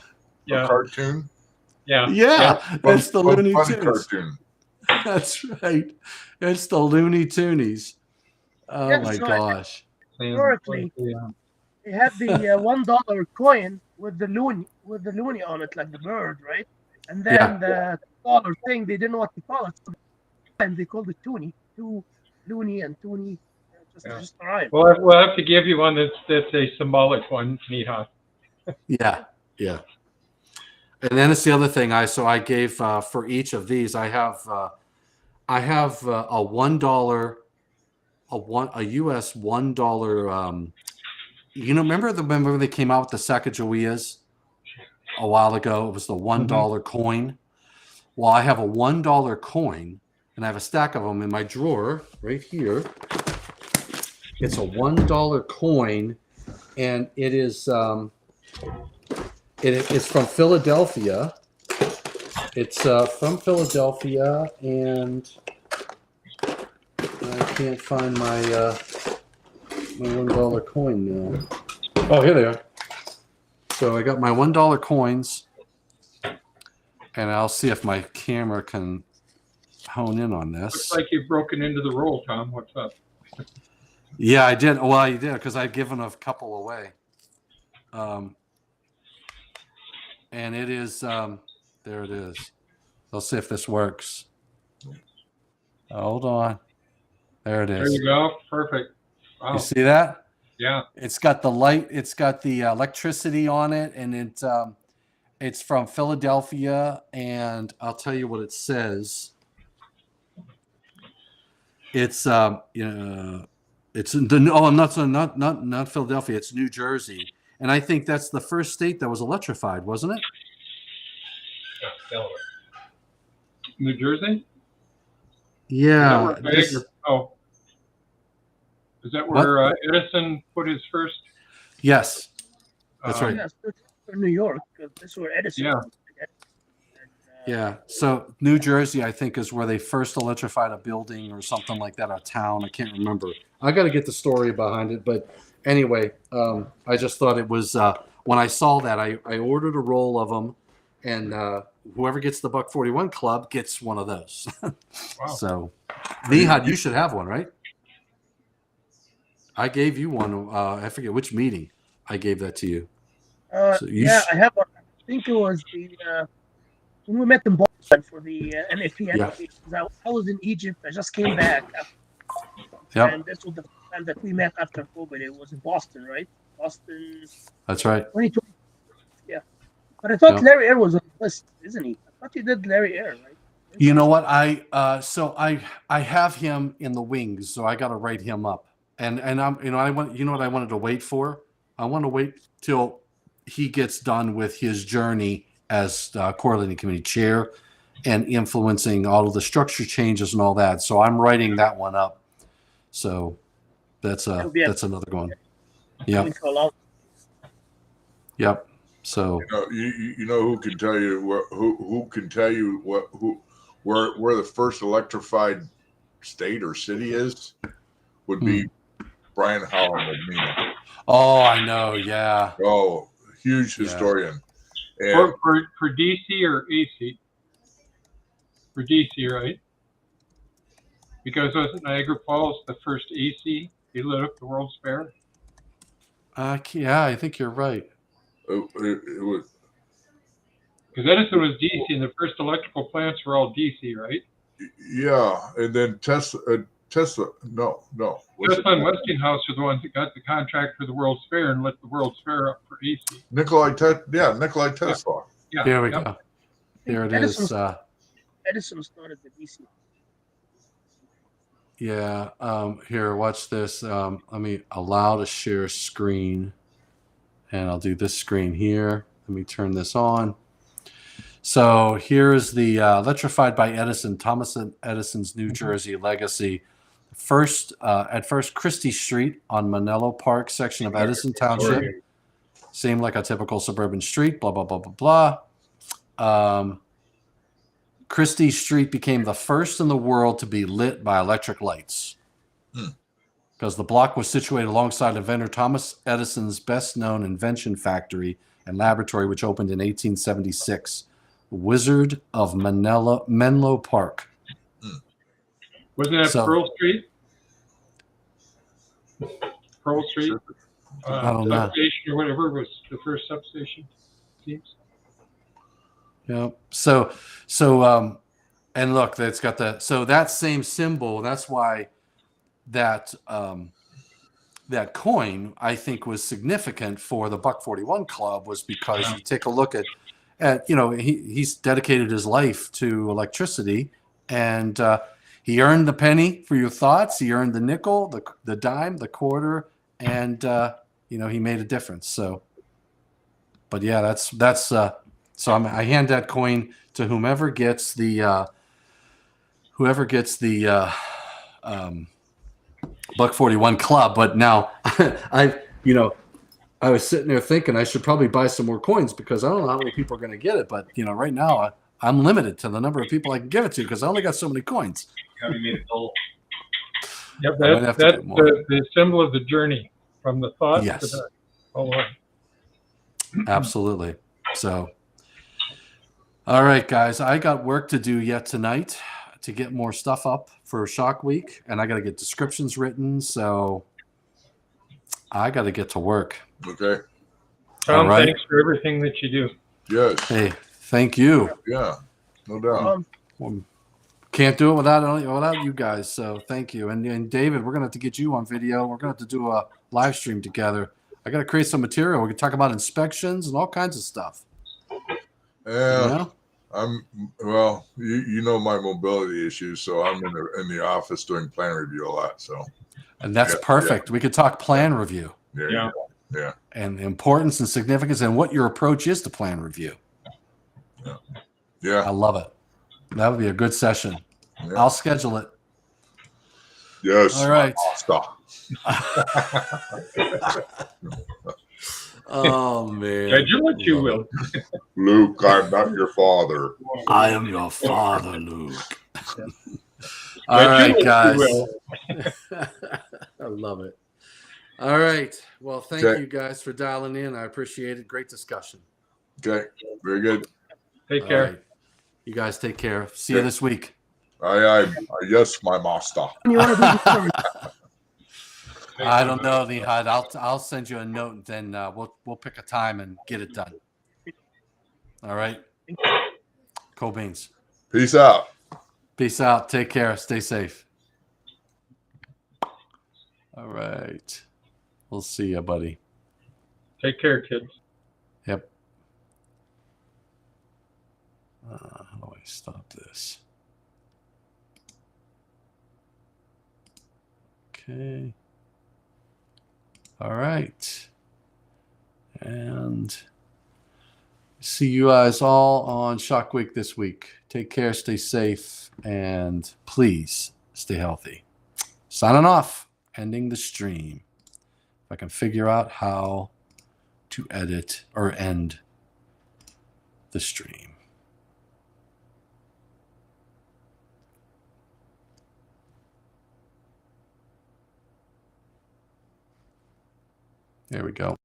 cartoon? Yeah. It's the Looney Tunes cartoon. That's right. It's the Looney Toonies. Oh my gosh. Historically, they had the $1 coin with the loony on it, like the bird, right? And then the dollar thing, they didn't know what to call it, and they called it toonie. Loony and toonie. Just right. Well, we'll have to give you one that's a symbolic one, Nihad. Yeah. And then it's the other thing I gave for each of these. I have a $1, a US $1. Remember when they came out with the Sacagaweas a while ago? It was the $1 coin. Well, I have a $1 coin, and I have a stack of them in my drawer right here. It's a $1 coin, and it is it's from Philadelphia. It's from Philadelphia, and I can't find my $1 coin now. Oh, here they are. So I got my $1 coins, and I'll see if my camera can hone in on this. Looks like you've broken into the roll, Tom. What's up? Yeah, I did. Well, you did because I've given a couple away. And it is, there it is. Let's see if this works. Hold on. There it is. There you go. Perfect. Wow. You see that? Yeah. It's got the light. It's got the electricity on it, and it's from Philadelphia. And I'll tell you what it says. It's it's not Philadelphia. It's New Jersey, and I think that's the first state that was electrified, wasn't it? New Jersey? Yeah. Is that where Edison put his first? Yes, that's right. Yes, for New York. That's where Edison. Yeah. Yeah. So New Jersey, I think, is where they first electrified a building or something like that, a town. I can't remember. I got to get the story behind it. But anyway, I just thought it was when I saw that, I ordered a roll of them, and whoever gets the Buck 41 Club gets one of those. Wow. So, Nihad, you should have one, right? I gave you one. I forget which meeting I gave that to you. I have one. I think it was when we met in Boston for the NFP. Yeah. I was in Egypt. I just came back. Yep. And this was the first time that we met after COVID. It was in Boston, right? Boston. That's right. 2020. Yeah. But I thought Yep. Larry Air was on the list, isn't he? I thought you did Larry Air, right? You know what? I have him in the wings, so I got to write him up. And I'm what I wanted to wait for. I want to wait till he gets done with his journey as coordinating committee chair and influencing all of the structure changes and all that. So I'm writing that one up. So that's another one. Yeah. Yep. So you know who can tell you where the first electrified state or city is would be Brian Howland of MENA. Oh, I know. Yeah. Oh, huge historian. And for DC or AC? For DC, right? Because wasn't Niagara Falls the first AC? He lit up the World's Fair. Yeah, I think you're right. It was because Edison was DC, and the first electrical plants were all DC, right? Yeah, and then Tesla. No. Tesla and Westinghouse are the ones that got the contract for the World's Fair and lit the World's Fair up for AC. Nikola Tesla. Yeah. Here we go. Here it is. Edison started the DC. Yeah. Here, watch this. Let me allow to share screen, and I'll do this screen here. Let me turn this on. So here's the electrified by Edison, Thomas Edison's New Jersey legacy. At first, Christie Street on Manello Park section of Edison Township. Seemed like a typical suburban street, blah, blah, blah, blah, blah. Christie Street became the first in the world to be lit by electric lights because the block was situated alongside inventor Thomas Edison's best-known invention factory and laboratory, which opened in 1876, Wizard of Menlo Park. Wasn't that Pearl Street? Pearl Street? I don't know. Substation or whatever was the first substation, seems. Yeah. So, and look, that's got that same symbol. That's why that coin, I think, was significant for the Buck 41 Club, was because you take a look at he's dedicated his life to electricity, and he earned the penny for your thoughts. He earned the nickel, the dime, the quarter, and he made a difference. So, but yeah, that's. So I hand that coin to whoever gets the Buck 41 Club. But now I was sitting there thinking I should probably buy some more coins because I don't know how many people are going to get it. But right now I'm limited to the number of people I can give it to because I only got so many coins. Yep, that's the symbol of the journey from the thought to the whole way. Absolutely. So, all right, guys, I got work to do yet tonight to get more stuff up for Shock Week, and I got to get descriptions written. So I got to get to work. Okay. Tom, thanks for everything that you do. Yes. Hey, thank you. Yeah, no doubt. Can't do it without you guys. So thank you. And David, we're gonna have to get you on video. We're gonna have to do a live stream together. I got to create some material. We can talk about inspections and all kinds of stuff. Yeah. You know my mobility issues, so I'm in the office doing plan review a lot. So, and that's perfect. We could talk plan review. Yeah. And the importance and significance and what your approach is to plan review. Yeah. I love it. That would be a good session. Yeah. I'll schedule it. Yes. All right. Oh man. Schedule what you will. Luke, I'm not your father. I am your father, Luke. All right, guys. I love it. All right. Well, thank you guys for dialing in. I appreciate it. Great discussion. Okay. Very good. Take care. Right. You guys take care. See you this week. Yes, my master. I don't know, Nihad. I'll send you a note, and then we'll pick a time and get it done. All right. Cool beans. Peace out. Peace out. Take care. Stay safe. All right. We'll see you, buddy. Take care, kids. Yep. How do I stop this? Okay. All right. And see you guys all on Shock Week this week. Take care, stay safe, and please stay healthy. Signing off, ending the stream. If I can figure out how to edit or end the stream. There we go.